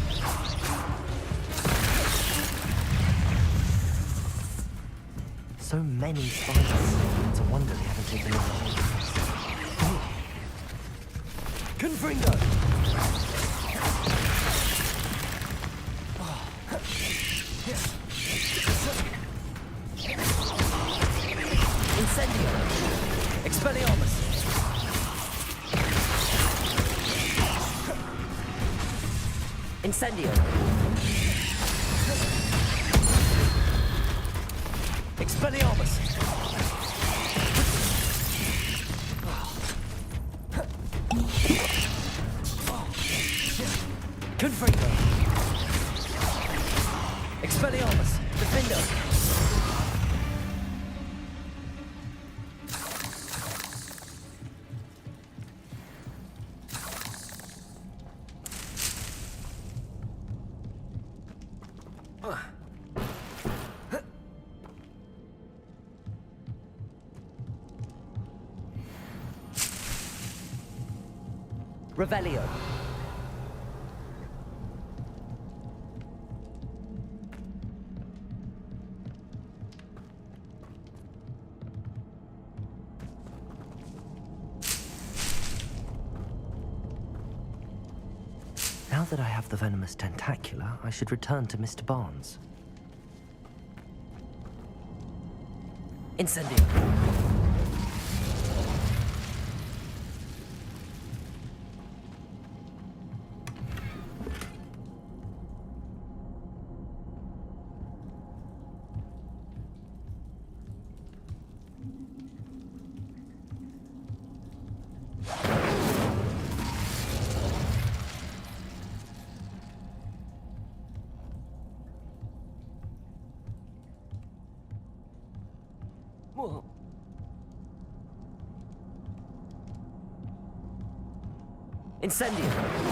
So many spiders. It's a wonder they haven't taken over the whole place. Confringo! Incendio! Expelliarmus! Incendio! Expelliarmus! Confringo! Expelliarmus! Defendo! Revelio. Now that I have the venomous tentacula, I should return to Mr. Barnes. Incendio. Incendio!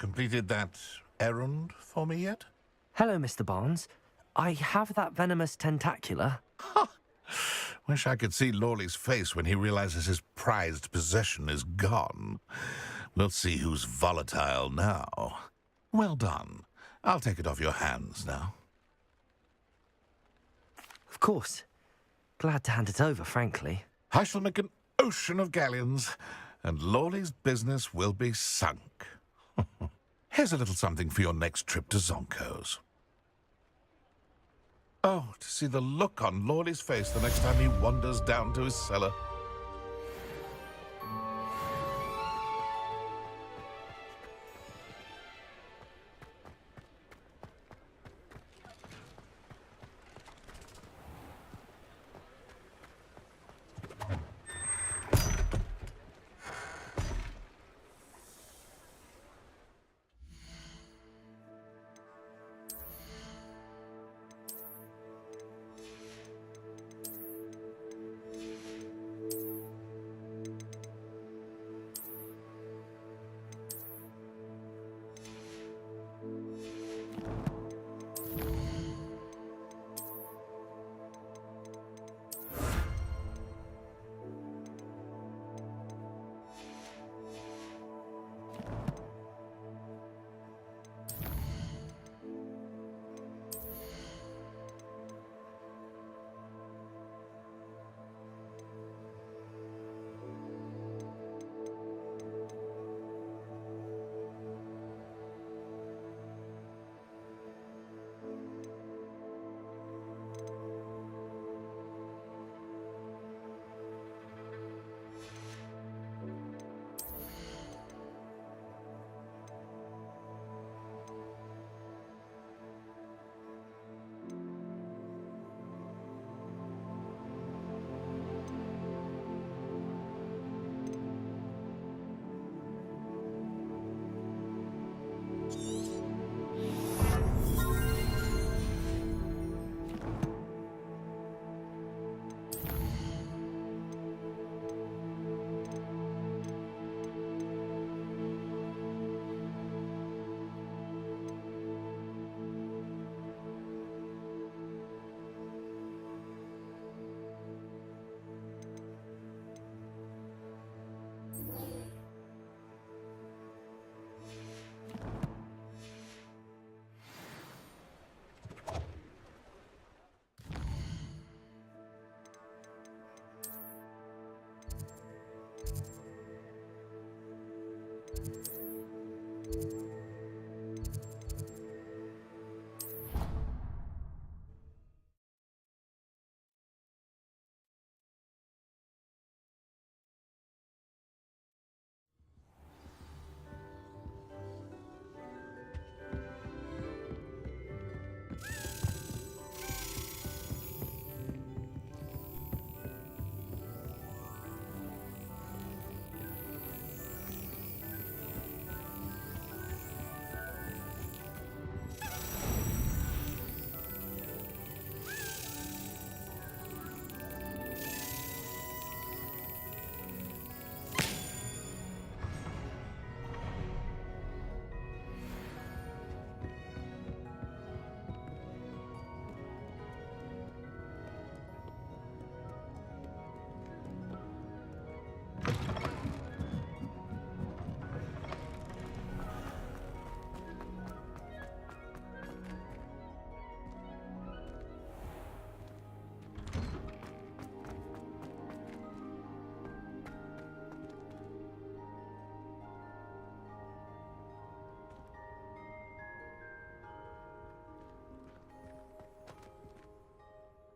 Completed that errand for me yet? Hello, Mr. Barnes. I have that venomous tentacula. Wish I could see Lawley's face when he realizes his prized possession is gone. We'll see who's volatile now. Well done. I'll take it off your hands now. Of course. Glad to hand it over, frankly. I shall make an ocean of galleons, and Lawley's business will be sunk. Here's a little something for your next trip to Zonko's. Oh, to see the look on Lawley's face the next time he wanders down to his cellar.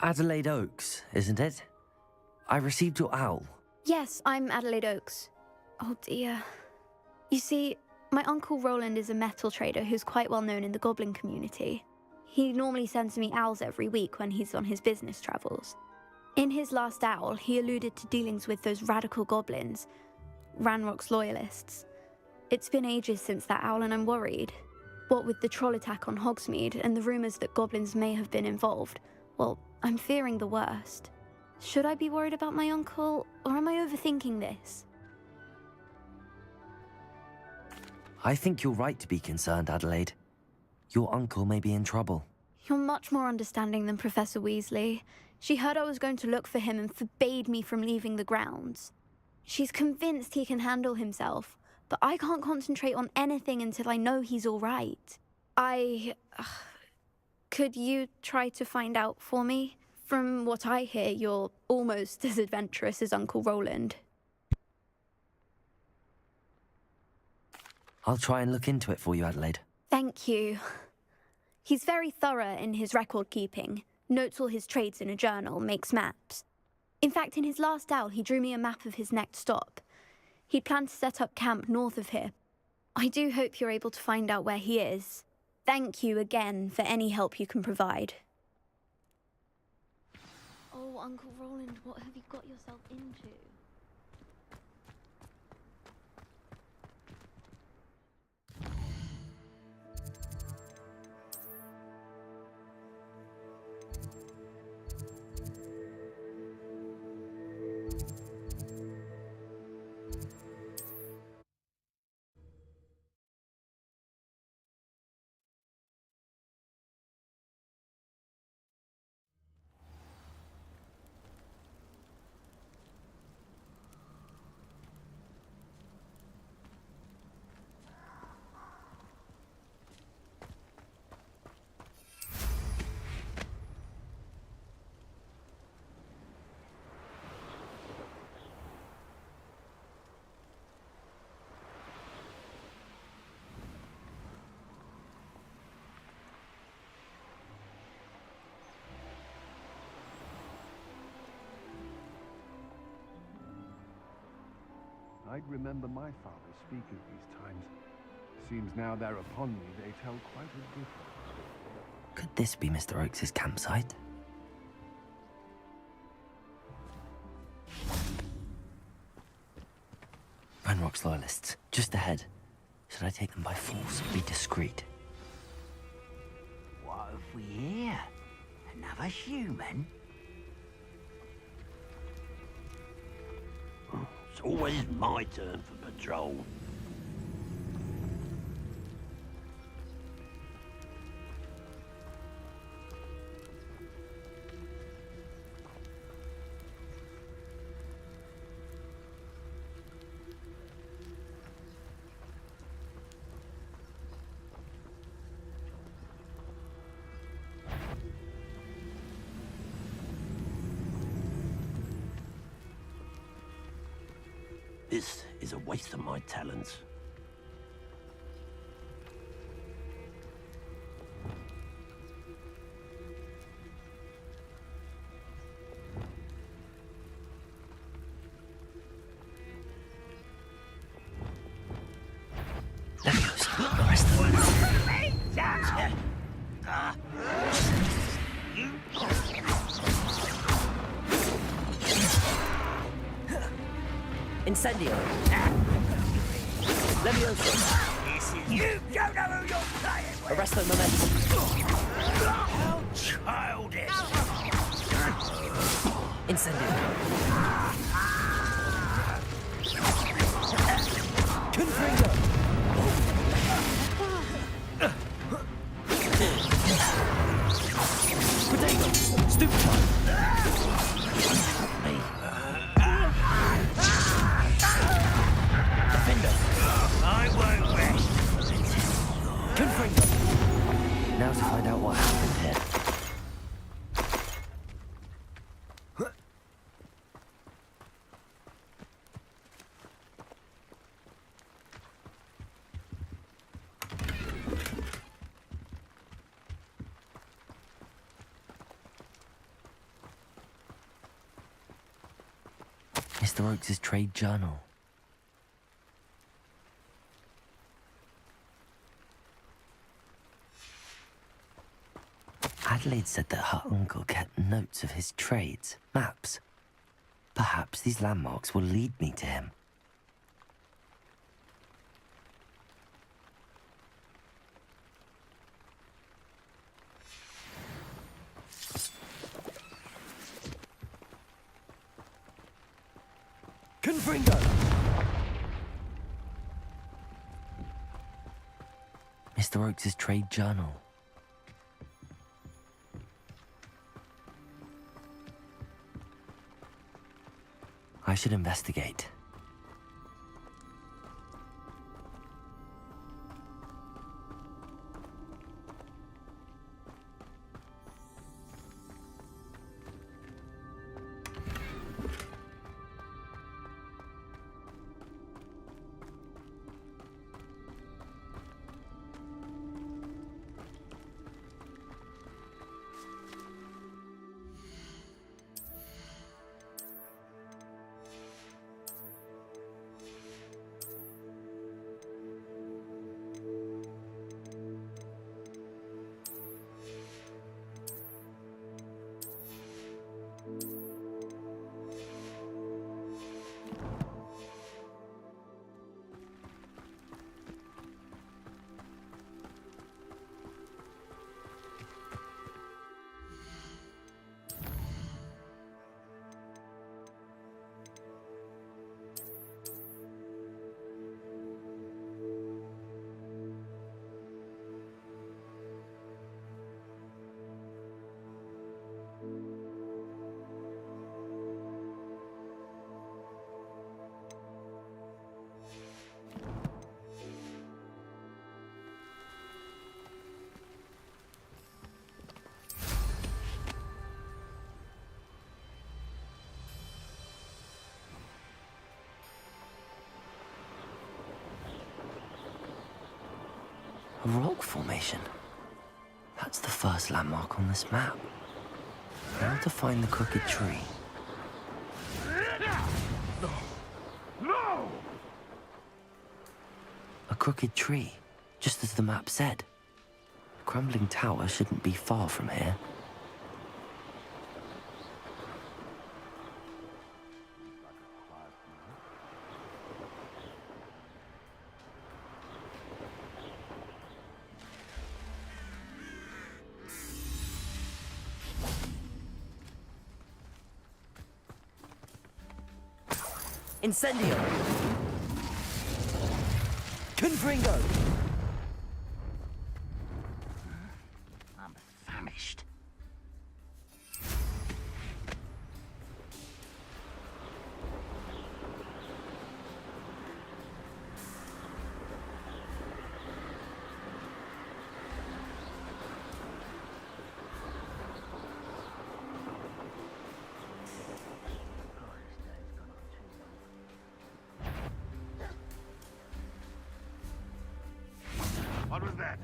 Adelaide Oaks, isn't it? I received your owl. Yes, I'm Adelaide Oaks. Oh dear. You see, my Uncle Roland is a metal trader who's quite well known in the goblin community. He normally sends me owls every week when he's on his business travels. In his last owl, he alluded to dealings with those radical goblins, Ranrock's loyalists. It's been ages since that owl and I'm worried. What with the troll attack on Hogsmeade and the rumours that goblins may have been involved, well, I'm fearing the worst. Should I be worried about my uncle, or am I overthinking this? I think you're right to be concerned, Adelaide. Your uncle may be in trouble. You're much more understanding than Professor Weasley. She heard I was going to look for him and forbade me from leaving the grounds. She's convinced he can handle himself, but I can't concentrate on anything until I know he's all right. Could you try to find out for me? From what I hear, you're almost as adventurous as Uncle Roland. I'll try and look into it for you, Adelaide. Thank you. He's very thorough in his record keeping, notes all his trades in a journal, makes maps. In fact, in his last owl, he drew me a map of his next stop. He'd planned to set up camp north of here. I do hope you're able to find out where he is. Thank you again for any help you can provide. Oh, Uncle Roland, what have you got yourself into? I'd remember my father speak of these times. Seems now they're upon me, they tell quite a difference. Could this be Mr. Oakes' campsite? Ranrock's loyalists, just ahead. Should I take them by force or be discreet? What have we here? Another human? It's always my turn for patrol. This is a waste of my talents. Incendio! Levioso! You don't know who you're playing with! Arresto momentum! How childish! Incendio! Confringo! Potato! Stupefy! I won't rest. Confringo! Now to find out what happened here. Mr. Oakes' trade journal. Adelaide said that her uncle kept notes of his trades, maps. Perhaps these landmarks will lead me to him. Confringo! Mr. Oakes' trade journal. I should investigate. A rock formation. That's the first landmark on this map. Now to find the crooked tree. No! A crooked tree, just as the map said. The crumbling tower shouldn't be far from here. Incendio! Confringo! I'm famished. What was that?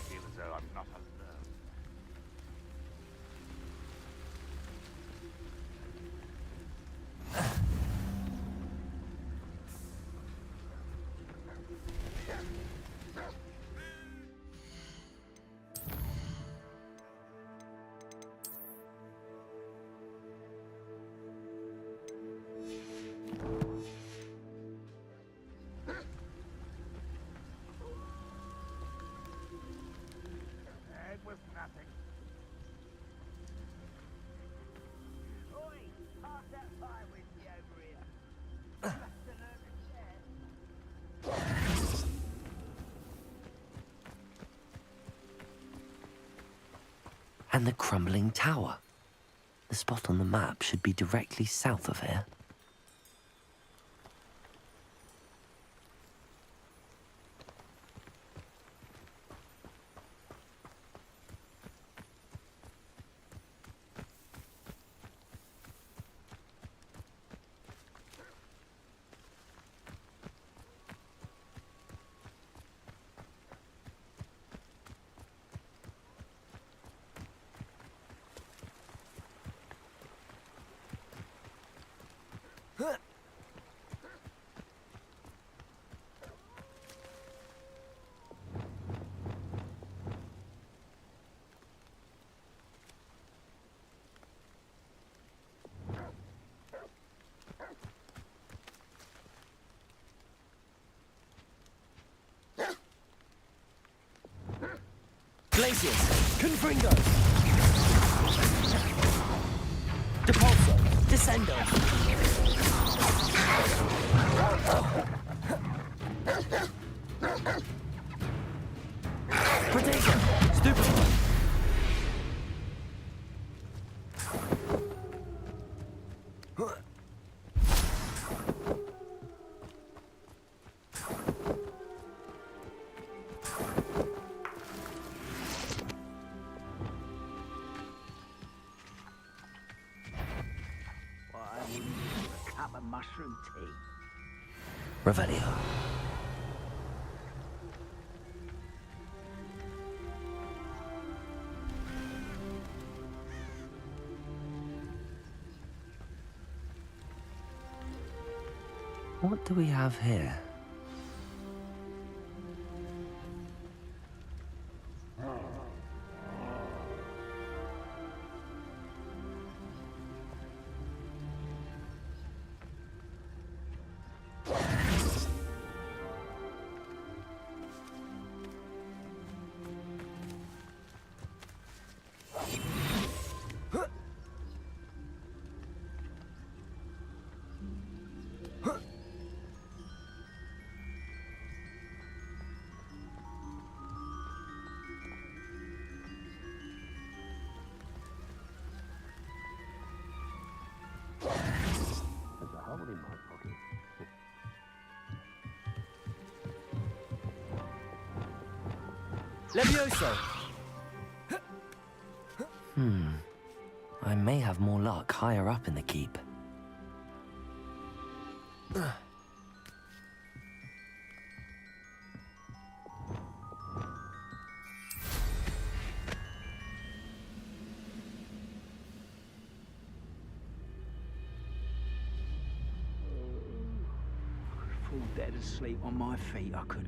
Feel as though I'm not alone. It was nothing. Oi, pass that fire with me over here. You have to learn to share. And the crumbling tower. The spot on the map should be directly south of here. Lucius, Confringo. Depulso, Descendo. Protego, Stupefy. Why wouldn't you have a cup of mushroom tea? Revelio. What do we have here? There's a hole in my pocket. Levioso. I may have more luck higher up in the keep. Fall dead asleep on my feet, I could.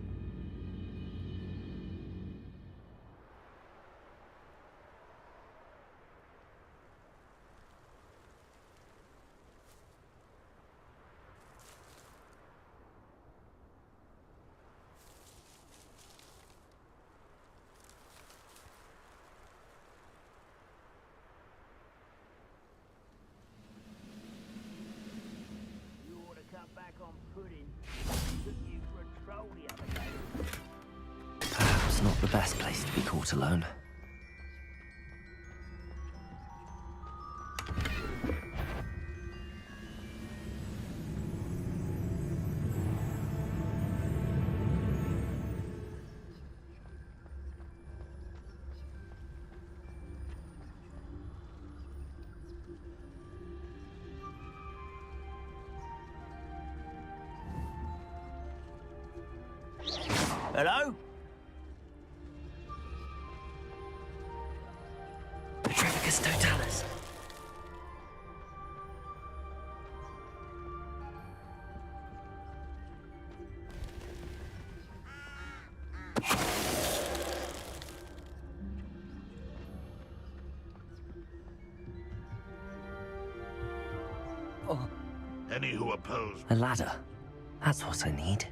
You ought to come back on pudding. Took you for a troll the other day. Perhaps not the best place to be caught alone. Hello? Petrificus Totalis. Any who oppose A ladder. That's what I need.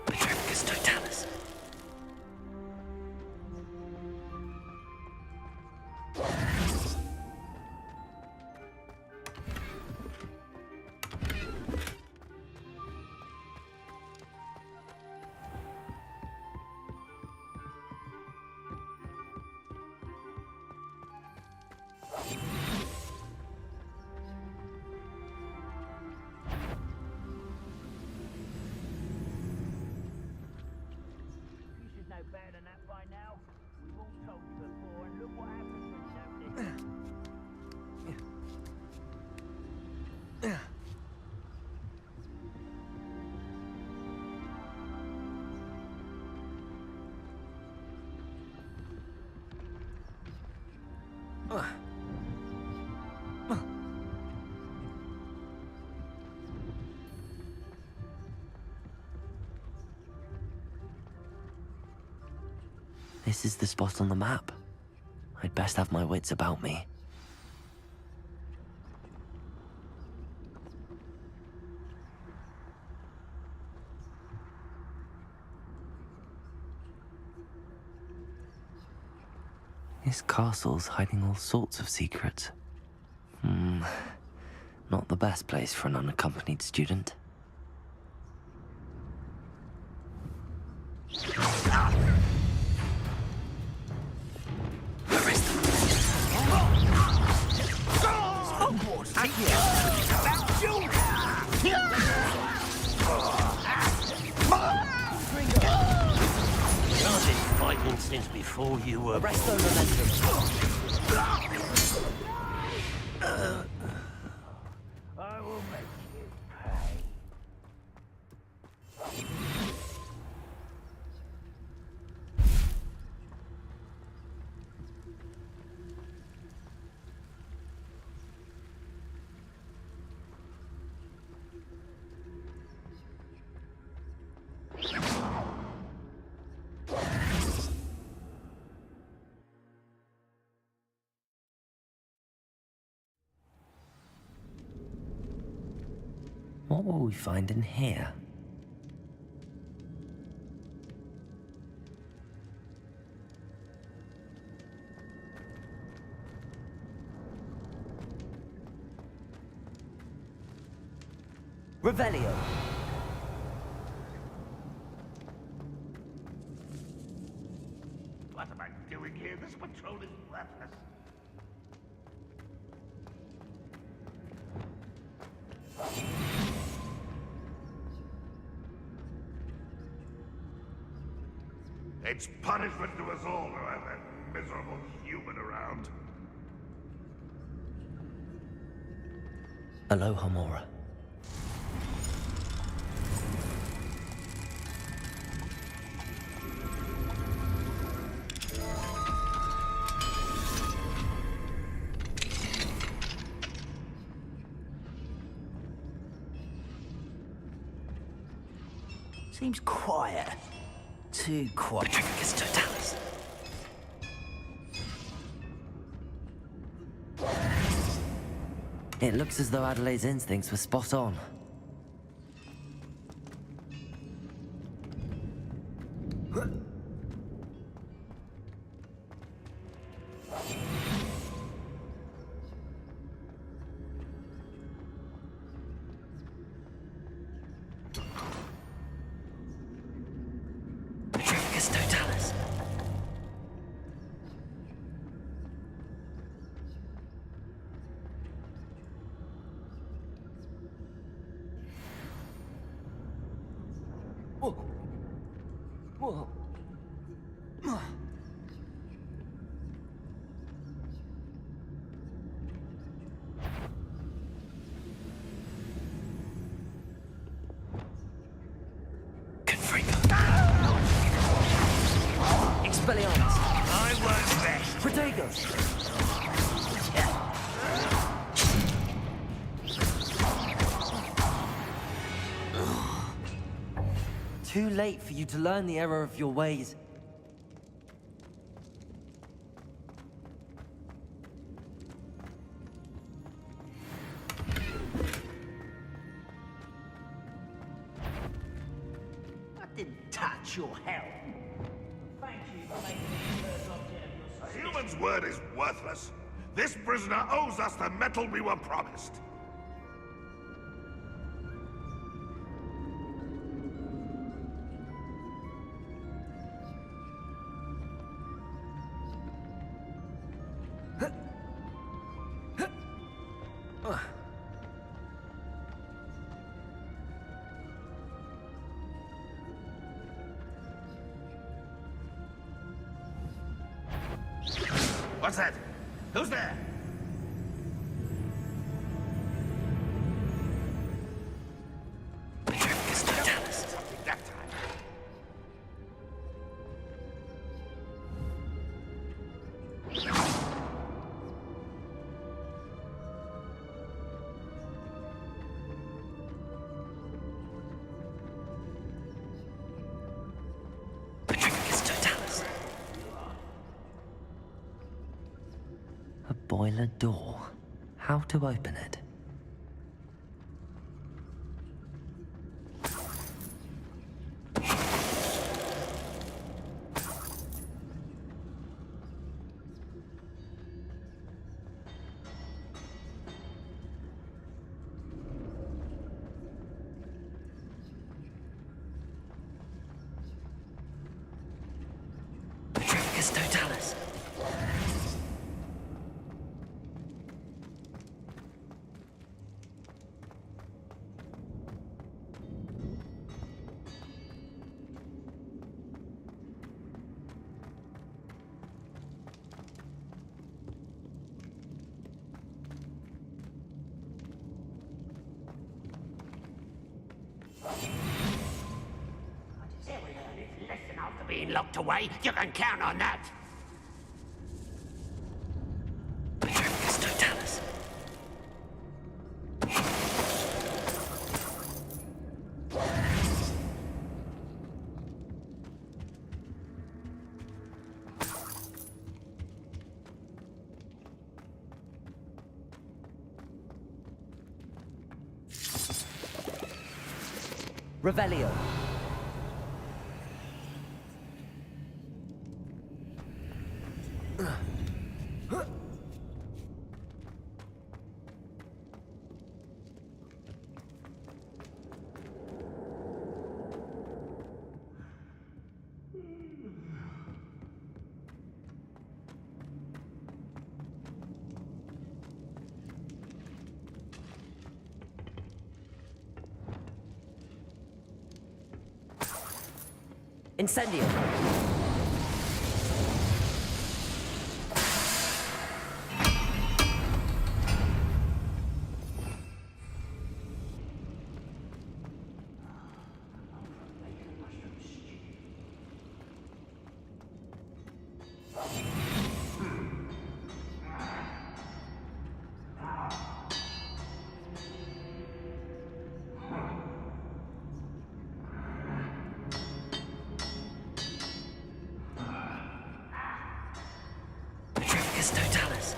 Petrificus Totalis. This is the spot on the map. I'd best have my wits about me. This castle's hiding all sorts of secrets. Not the best place for an unaccompanied student. Hogwarts Legacy about you! I've been fighting since before you were Arrest the momentum. I will make you pay. What will we find in here? Revelio. What am I doing here? This patrol is worthless. It's punishment to us all to have that miserable human around. Aloha, Mora. Seems quiet. Too quiet. Petrificus totalis. It looks as though Adelaide's instincts were spot on. Petrificus totalis. Whoa. Whoa. Expelliarmus. I won't rest. Protego. Too late for you to learn the error of your ways. I didn't touch your help. Thank you for making me the first object of your A suspicion. human's word is worthless. This prisoner owes us the metal we were promised. What's that? Who's there? Petrificus totalis. Something that time. Petrificus totalis. boiler door. How to open it? Petrificus totalis. Listen, after being locked away, you can count on that. Petrificus totalis. Revelio. Incendio. Petrificus totalis.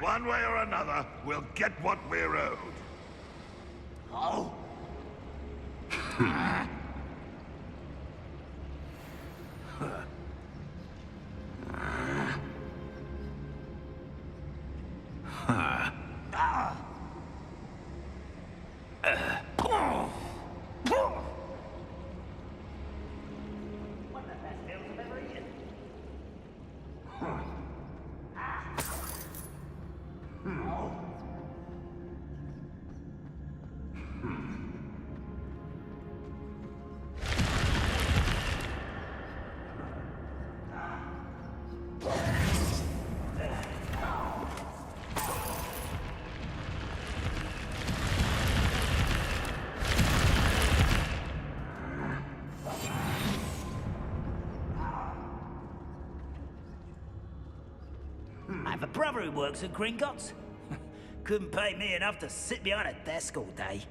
One way or another, we'll get what we're owed. Oh? One of the best meals I've ever eaten. I have a brother who works at Gringotts. Couldn't pay me enough to sit behind a desk all day.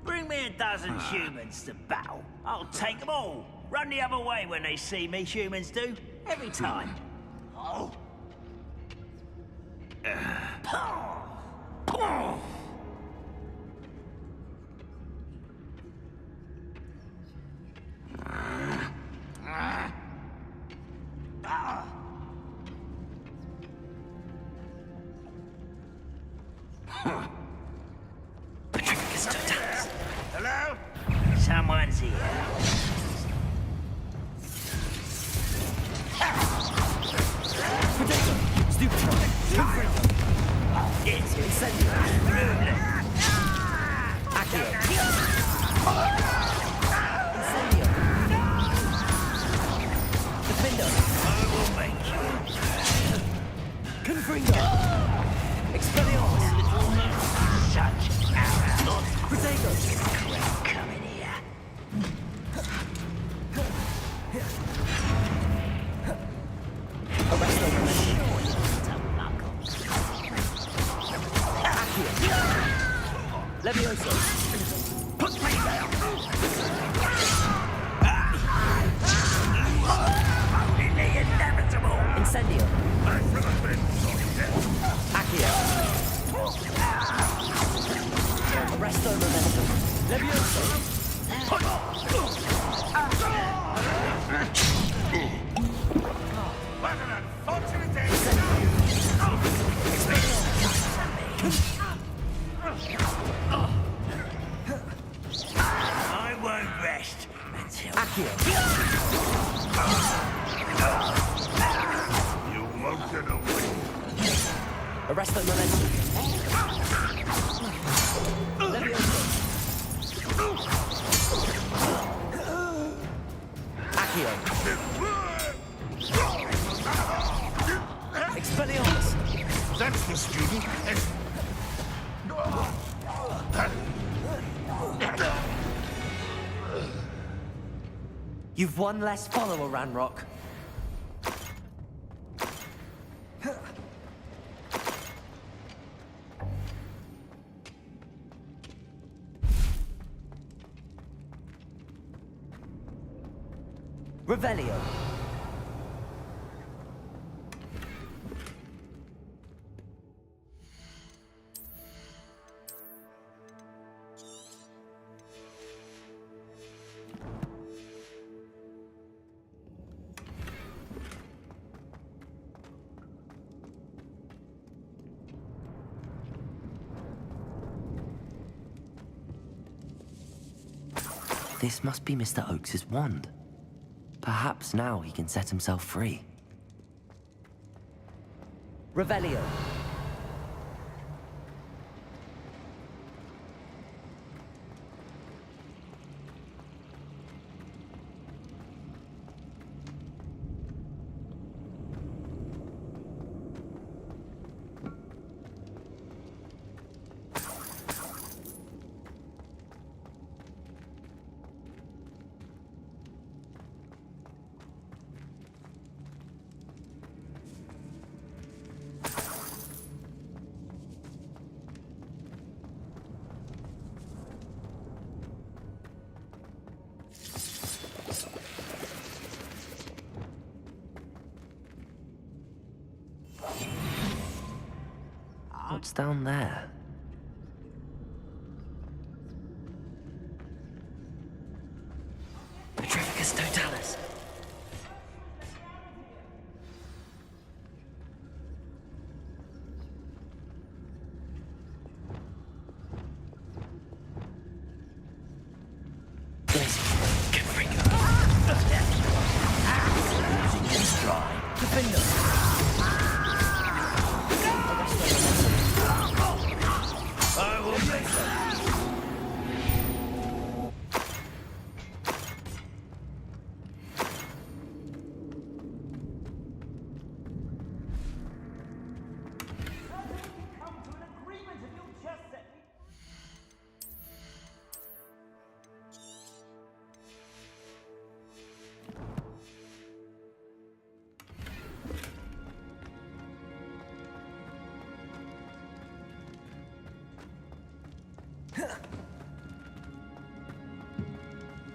Bring me a dozen humans to battle. I'll take them all. Run the other way when they see me, humans do. Every time. Oh. friends here. Stupid. It's Incendio. Accio. Incendio. Defendo. I will make you. Confringo. Expelliarmus. Such arrows. Protego. Come in here. Arresto Momentum. Levioso. Put me down. Only the inevitable. Incendio. Accio. Arresto Momentum. Levioso. What an unfortunate day. I won't rest until... Accio. You won't get away. Arresto Momentum. Levioso. Accio. Expelliarmus. That's the student. You've one less follower, Ranrock. Revelio. This must be Mr. Oakes's wand. Perhaps now he can set himself free. Revelio. What's down there? Petrificus Totalis.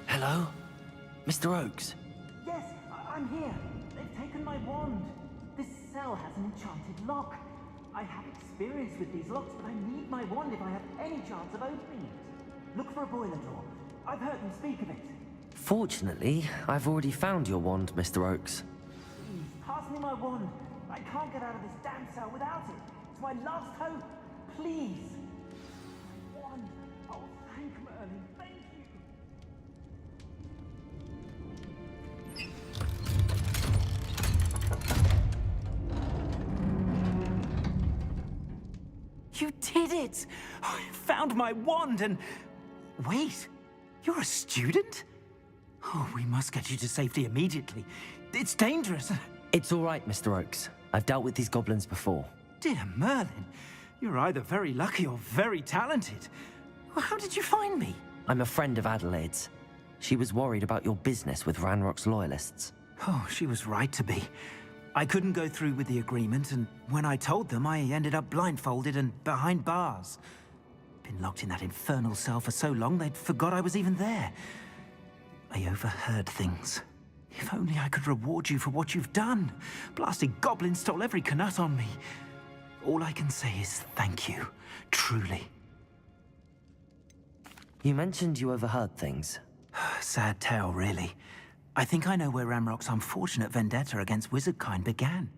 Hello? Mr. Oakes? Yes, I'm here. They've taken my wand. This cell has an enchanted lock. I have experience with these locks, but I need my wand if I have any chance of opening it. Look for a boiler door. I've heard them speak of it. Fortunately, I've already found your wand, Mr. Oakes. Please, pass me my wand. I can't get out of this damn cell without it. It's my last hope. Please. My wand. Oh, thank Merlin. Thank you. did it! I found my wand and... Wait, you're a student? Oh, we must get you to safety immediately. It's dangerous. It's all right, Mr. Oakes. I've dealt with these goblins before. Dear Merlin, you're either very lucky or very talented. Well, how did you find me? I'm a friend of Adelaide's. She was worried about your business with Ranrock's loyalists. Oh, she was right to be. I couldn't go through with the agreement, and when I told them, I ended up blindfolded and behind bars. Been locked in that infernal cell for so long, they'd forgot I was even there. I overheard things. If only I could reward you for what you've done. Blasted goblins stole every Knut on me. All I can say is thank you, truly. You mentioned you overheard things. Sad tale, really. I think I know where Ranrock's unfortunate vendetta against wizardkind began.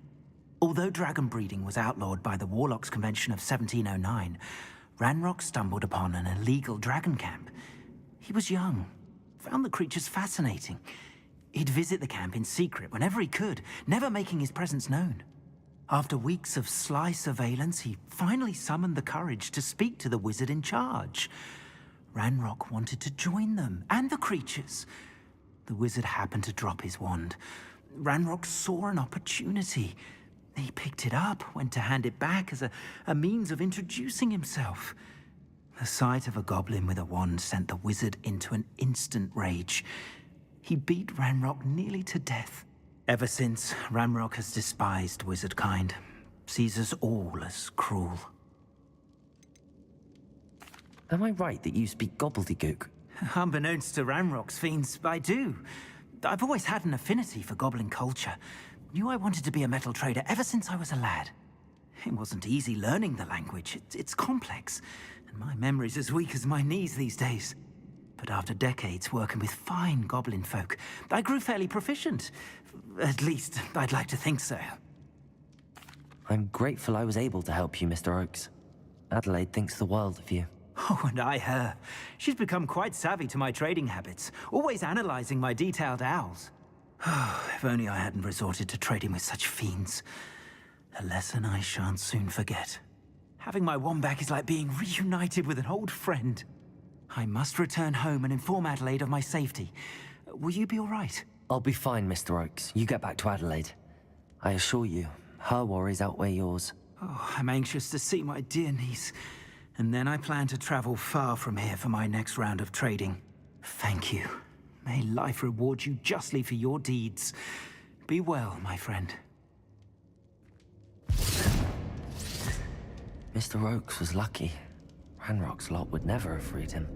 Although dragon breeding was outlawed by the Warlocks Convention of 1709, Ranrock stumbled upon an illegal dragon camp. He was young, found the creatures fascinating. He'd visit the camp in secret whenever he could, never making his presence known. After weeks of sly surveillance, he finally summoned the courage to speak to the wizard in charge. Ranrock wanted to join them, and the creatures. The wizard happened to drop his wand. Ranrock saw an opportunity. He picked it up, went to hand it back as a means of introducing himself. The sight of a goblin with a wand sent the wizard into an instant rage. He beat Ranrock nearly to death. Ever since, Ranrock has despised wizardkind, sees us all as cruel. Am I right that you speak gobbledygook? Unbeknownst to Ranrock's fiends, I do. I've always had an affinity for goblin culture. Knew I wanted to be a metal trader ever since I was a lad. It wasn't easy learning the language. It's complex, and my memory's as weak as my knees these days. But after decades working with fine goblin folk, I grew fairly proficient. At least, I'd like to think so. I'm grateful I was able to help you, Mr. Oakes. Adelaide thinks the world of you. Oh, and I her. She's become quite savvy to my trading habits, always analyzing my detailed owls. Oh, if only I hadn't resorted to trading with such fiends. A lesson I shan't soon forget. Having my wand back is like being reunited with an old friend. I must return home and inform Adelaide of my safety. Will you be all right? I'll be fine, Mr. Oakes. You get back to Adelaide. I assure you, her worries outweigh yours. Oh, I'm anxious to see my dear niece. And then I plan to travel far from here for my next round of trading. Thank you. May life reward you justly for your deeds. Be well, my friend. Mr. Oakes was lucky. Ranrock's lot would never have freed him.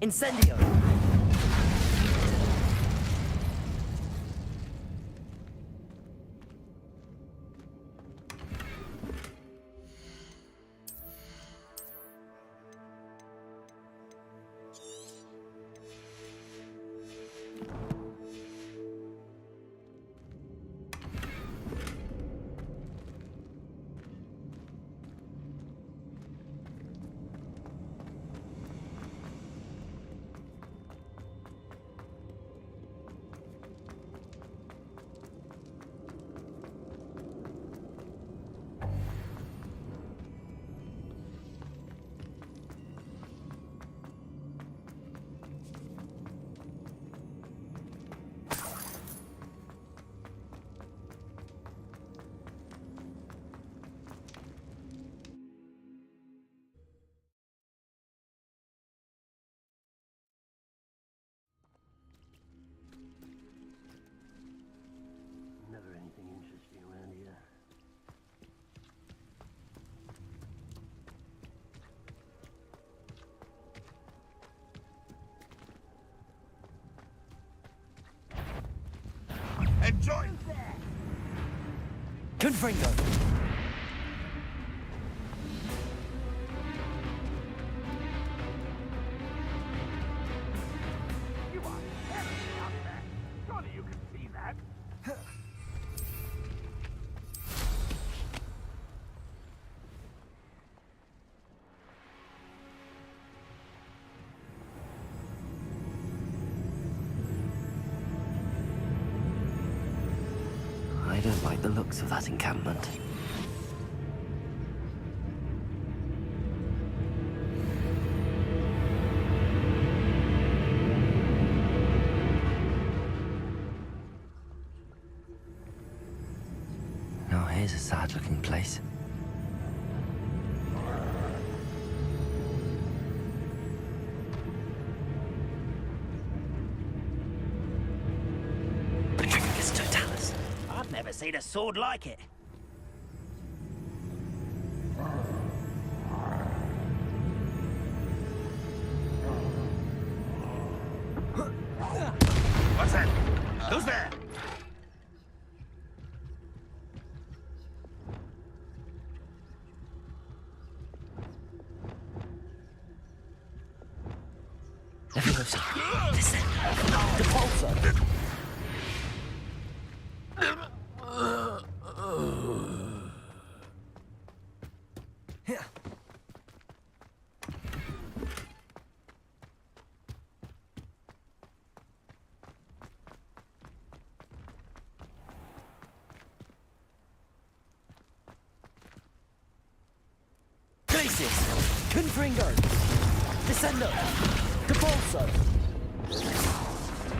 Incendio! destroyed! Confringo! You are terribly out there. Surely you can see that. I don't like the looks of that encampment. Now here's a sad-looking place. Patricus Totalis. I've never seen a sword like it. What's that? Who's there? Leviosa. Descend. Depulso. Glacius. Confringo. Descendo. Depulso.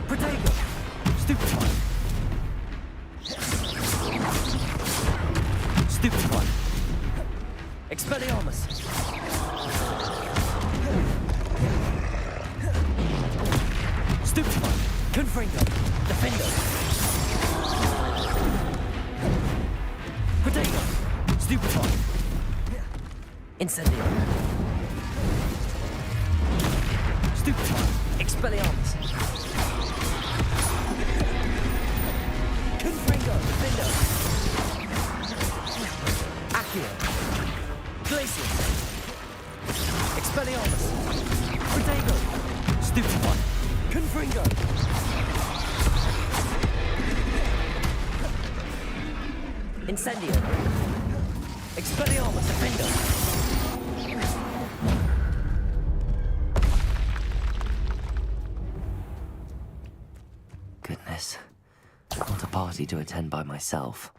Protego. Stupefy. Stupefy. Expelliarmus. Stupefy. Confringo. Defendo. Protego. Stupefy. Incendio. Stupefy. Expelliarmus. Confringo. Defendo. Accio. Glacius. Expelliarmus. Protego. Stupefy. Confringo. Incendio. Expelliarmus. Defendo. Goodness. What a party to attend by myself.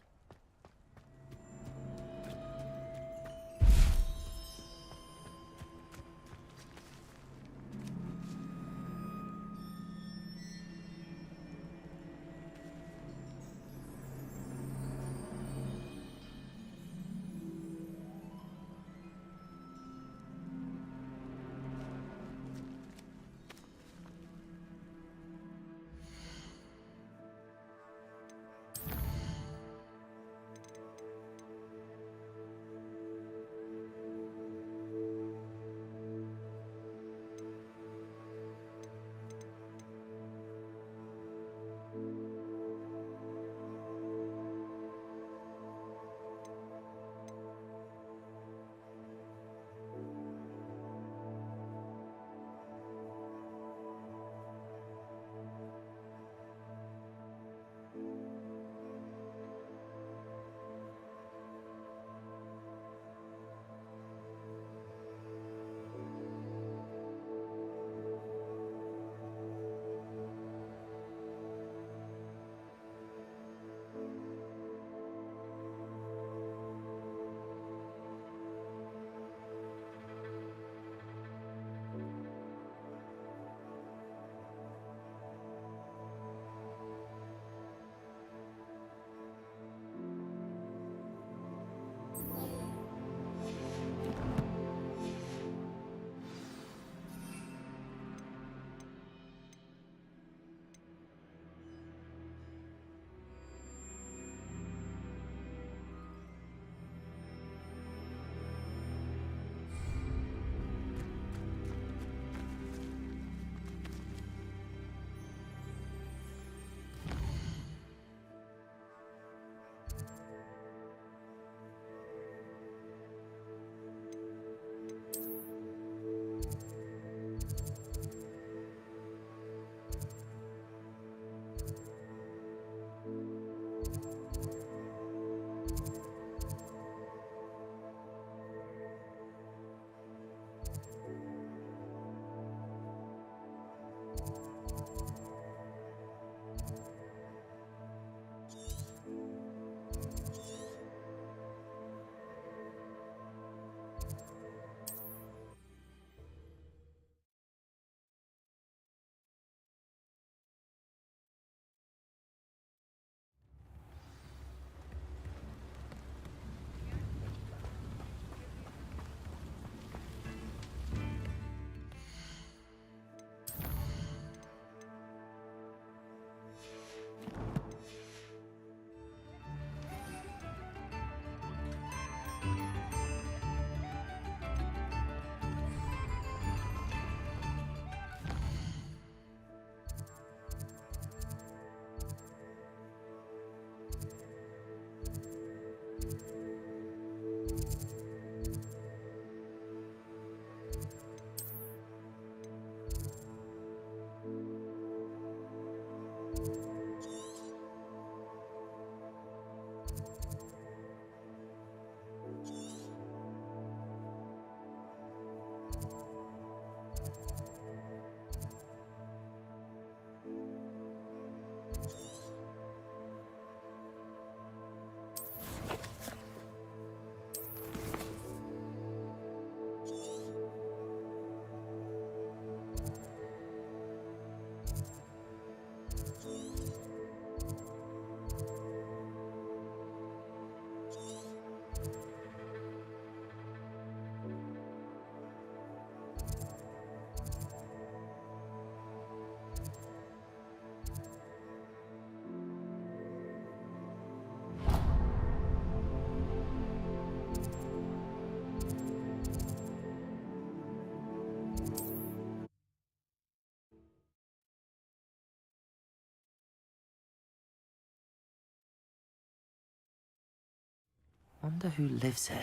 Wonder who lives here.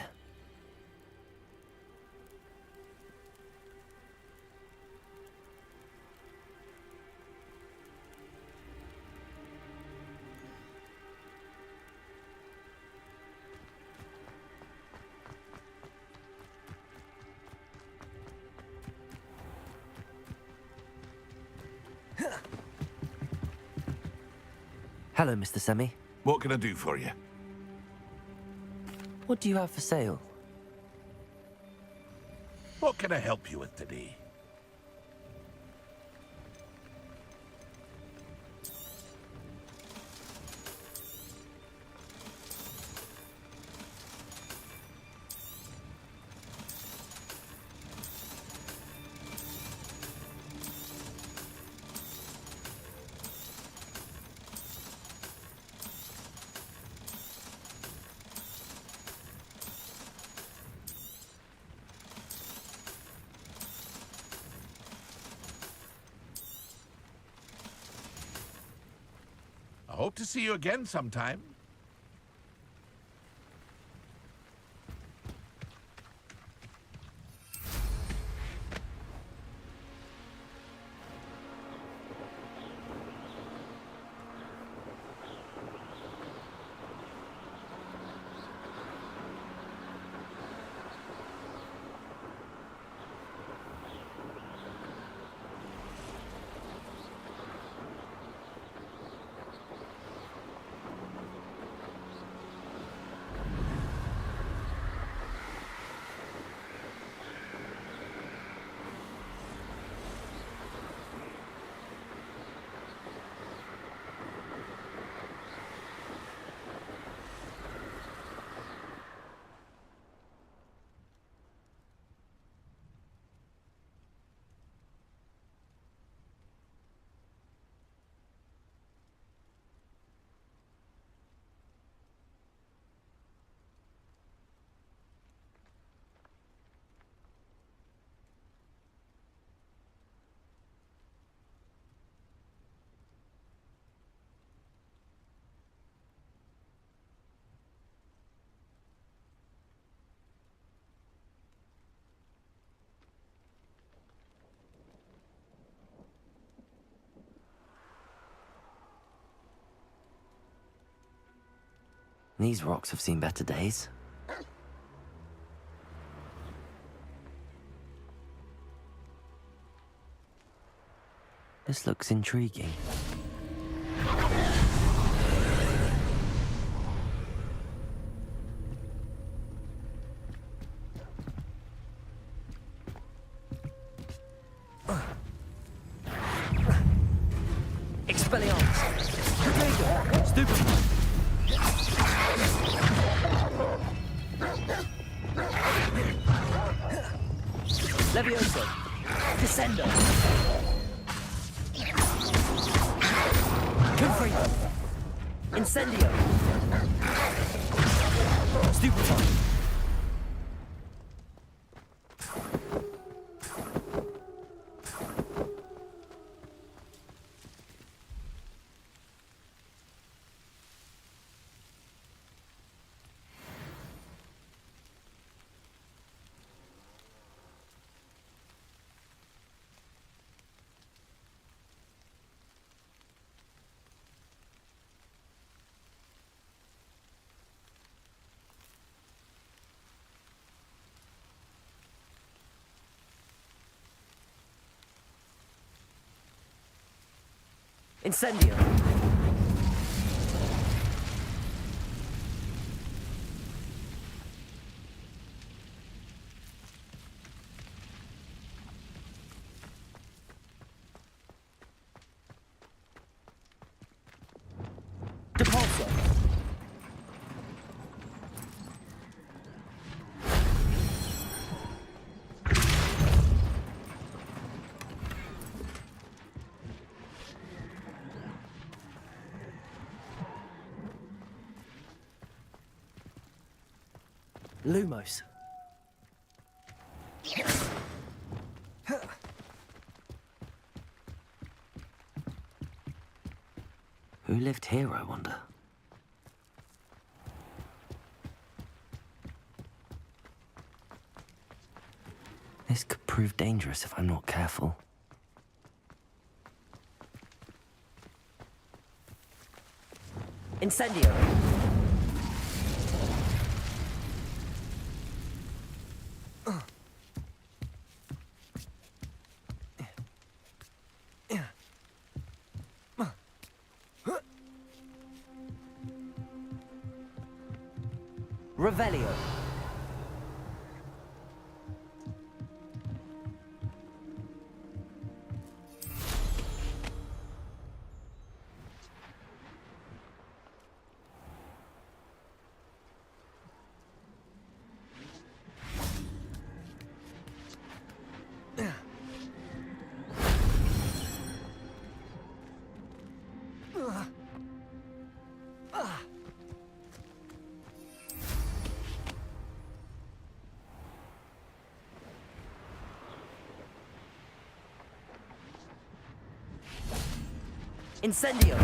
Hello, Mr. Semi. What can I do for you? What do you have for sale? What can I help you with today? I hope to see you again sometime. These rocks have seen better days. This looks intriguing. Expelliarmus! Protego! Stupefy! Levioso! Descendo! Confringo! Incendio! Stupefy! Incendio! Depulso! Lumos. Who lived here, I wonder? prove dangerous if I'm not careful. Incendio! Revelio. Incendio!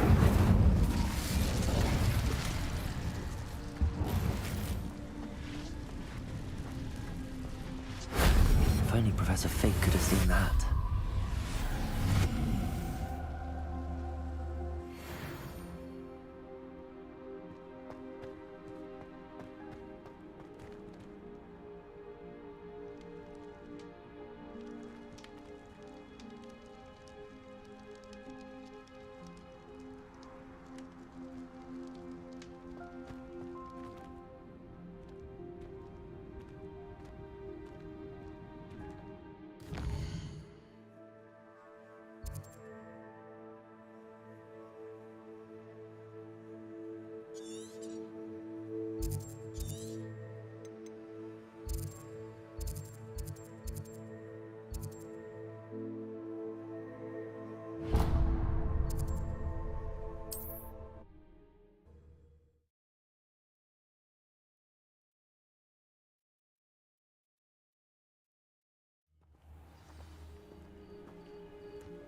If only Professor Fig could have seen that.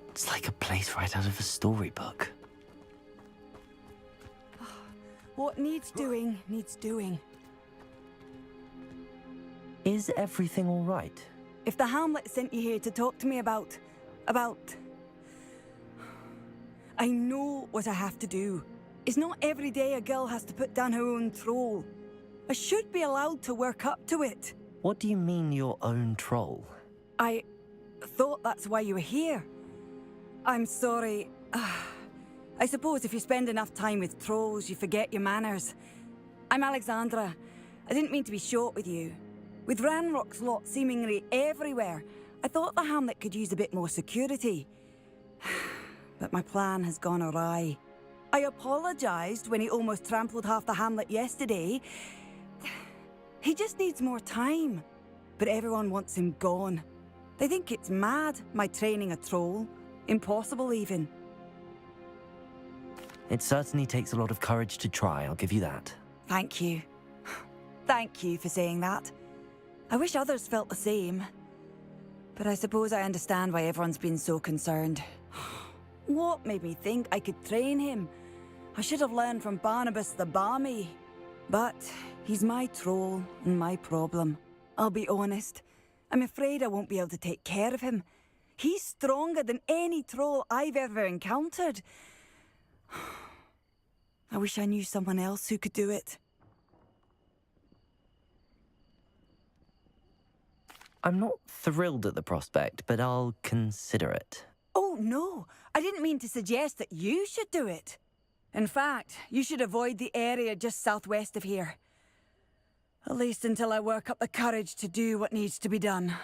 It's like a place right out of a storybook. What needs doing, needs doing. Is everything all right? If the Hamlet sent you here to talk to me about... I know what I have to do. It's not every day a girl has to put down her own troll. I should be allowed to work up to it. What do you mean, your own troll? I thought that's why you were here. I'm sorry. I suppose if you spend enough time with trolls, you forget your manners. I'm Alexandra. I didn't mean to be short with you. With Ranrock's lot seemingly everywhere, I thought the Hamlet could use a bit more security. But my plan has gone awry. I apologised when he almost trampled half the Hamlet yesterday. He just needs more time. But everyone wants him gone. They think it's mad, my training a troll. Impossible, even. It certainly takes a lot of courage to try, I'll give you that. Thank you. Thank you for saying that. I wish others felt the same. But I suppose I understand why everyone's been so concerned. What made me think I could train him? I should have learned from Barnabas the Barmy. But he's my troll and my problem. I'll be honest. I'm afraid I won't be able to take care of him. He's stronger than any troll I've ever encountered. I wish I knew someone else who could do it. I'm not thrilled at the prospect, but I'll consider it. Oh, no. I didn't mean to suggest that you should do it. In fact, you should avoid the area just southwest of here. At least until I work up the courage to do what needs to be done.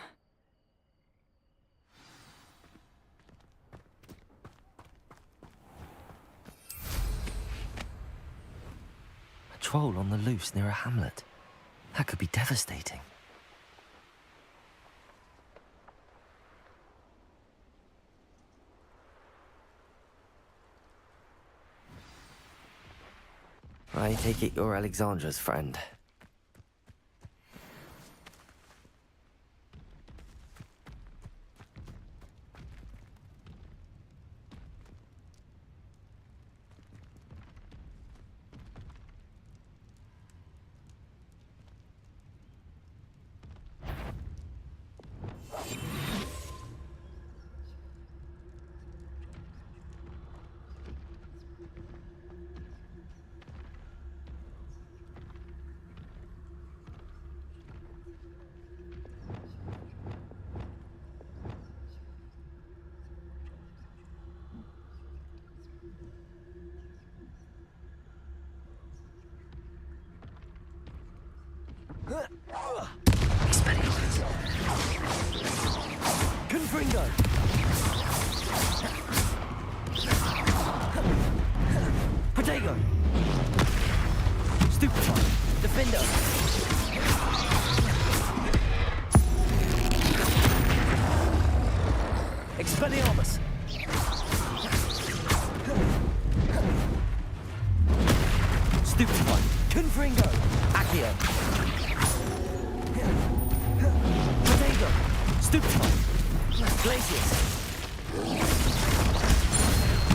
A troll on the loose near a hamlet. That could be devastating. I take it you're Alexandra's friend. Protego! Stupefy! Defender! Expelliarmus! Stupefy! Confringo! Accio! Protego! Stupefy! Glacius!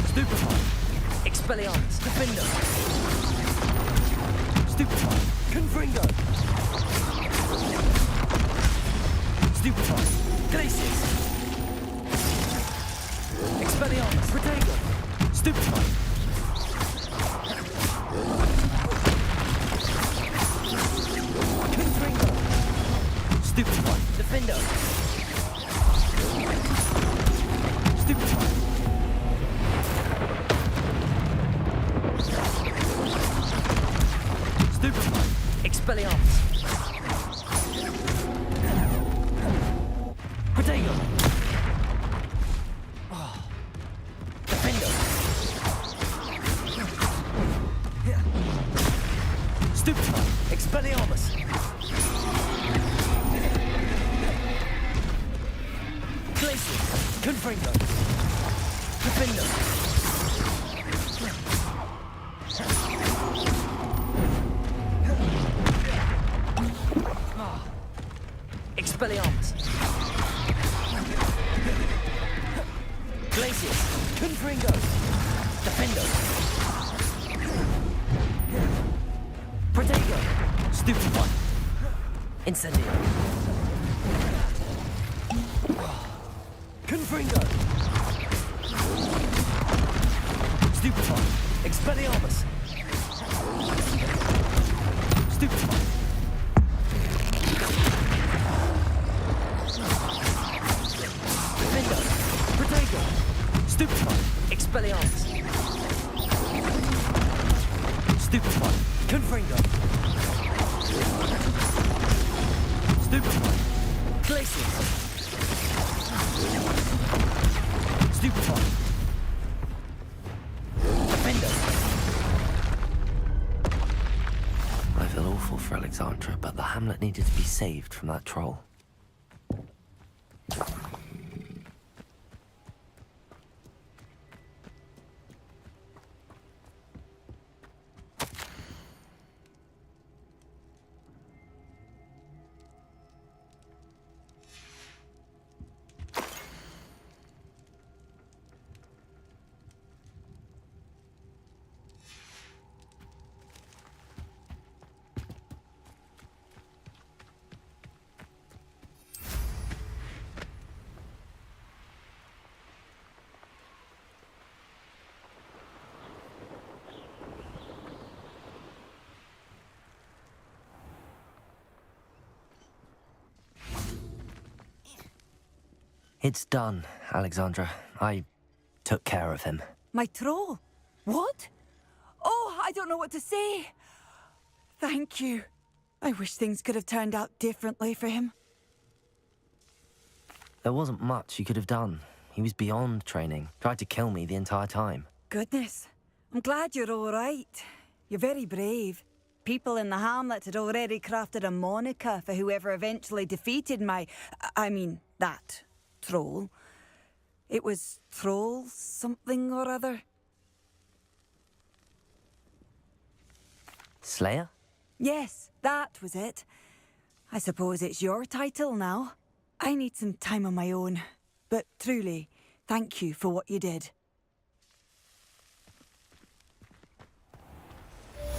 Stupefy! Expelliarmus! Defender! Stupefy! Confringo! Stupefy! Glacius! Expelliarmus! Protego! Stupefy! Confringo! Stupefy! Defender! Stupefy! Stupefy! Expelliarmus! Protego! Defender! Stupefy! Expelliarmus! Glacius! Confringo! Defender! Expelliarmus! Glacius! Confringo! Defendo! Protego! Stupefy! Incendio! Confringo! Stupefy! Expelliarmus! Stupefy! Defendo! Protego! Stupefy! Expelliarmus! Stupefy! Confringo! Stupefy! Glacius! Stupefy! Defender! I feel awful for Alexandra, but the hamlet needed to be saved from that troll. It's done, Alexandra. I took care of him. My troll? What? Oh, I don't know what to say. Thank you. I wish things could have turned out differently for him. There wasn't much you could have done. He was beyond training. Tried to kill me the entire time. Goodness. I'm glad you're all right. You're very brave. People in the hamlet had already crafted a moniker for whoever eventually defeated that troll. It was Troll something or other. Slayer? Yes, that was it. I suppose it's your title now. I need some time on my own. But truly, thank you for what you did.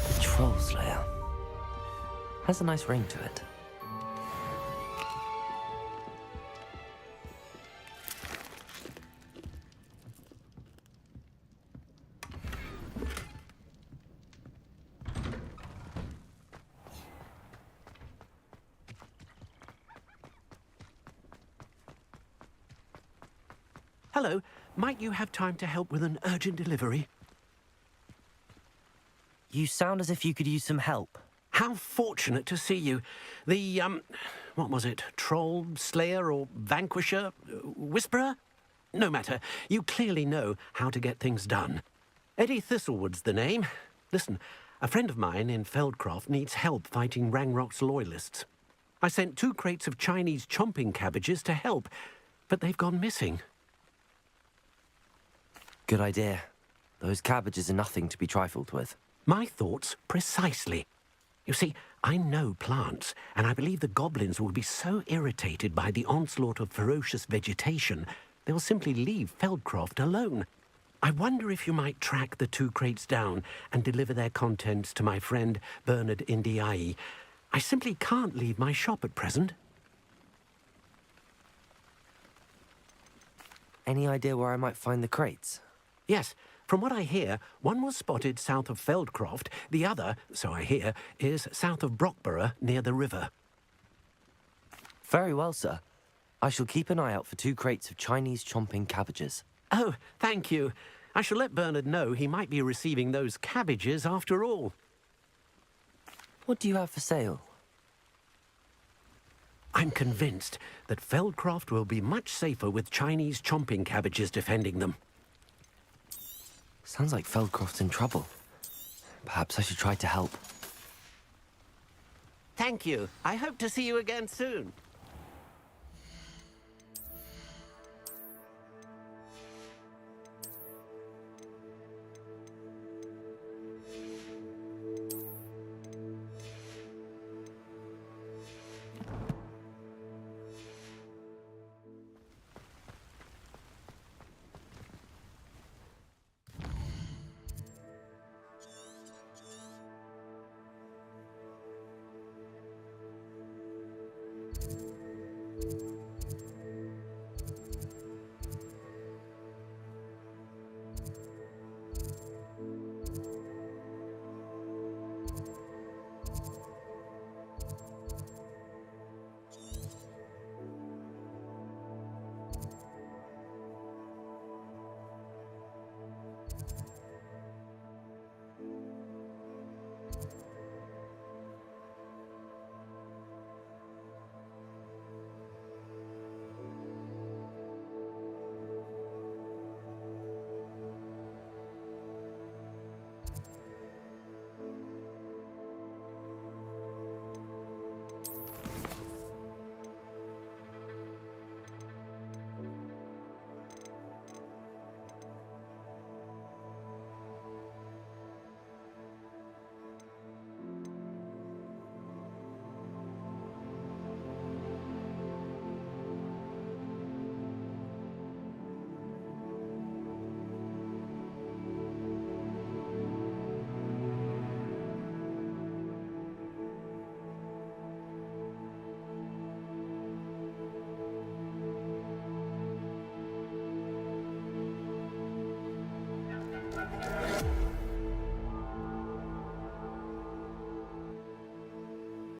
The Troll Slayer. Has a nice ring to it. Hello, might you have time to help with an urgent delivery? You sound as if you could use some help. How fortunate to see you. The, what was it? Troll, Slayer, or Vanquisher? Whisperer? No matter. You clearly know how to get things done. Eddie Thistlewood's the name. Listen, a friend of mine in Feldcroft needs help fighting Rangrock's loyalists. I sent 2 crates of Chinese chomping cabbages to help, but they've gone missing. Good idea. Those cabbages are nothing to be trifled with. My thoughts precisely. You see, I know plants, and I believe the goblins will be so irritated by the onslaught of ferocious vegetation, they'll simply leave Feldcroft alone. I wonder if you might track the 2 crates down and deliver their contents to my friend Bernard Indiai. I simply can't leave my shop at present. Any idea where I might find the crates? Yes. From what I hear, one was spotted south of Feldcroft, the other, so I hear, is south of Brockborough near the river. Very well, sir. I shall keep an eye out for 2 crates of Chinese chomping cabbages. Oh, thank you. I shall let Bernard know he might be receiving those cabbages after all. What do you have for sale? I'm convinced that Feldcroft will be much safer with Chinese chomping cabbages defending them. Sounds like Feldcroft's in trouble. Perhaps I should try to help. Thank you. I hope to see you again soon.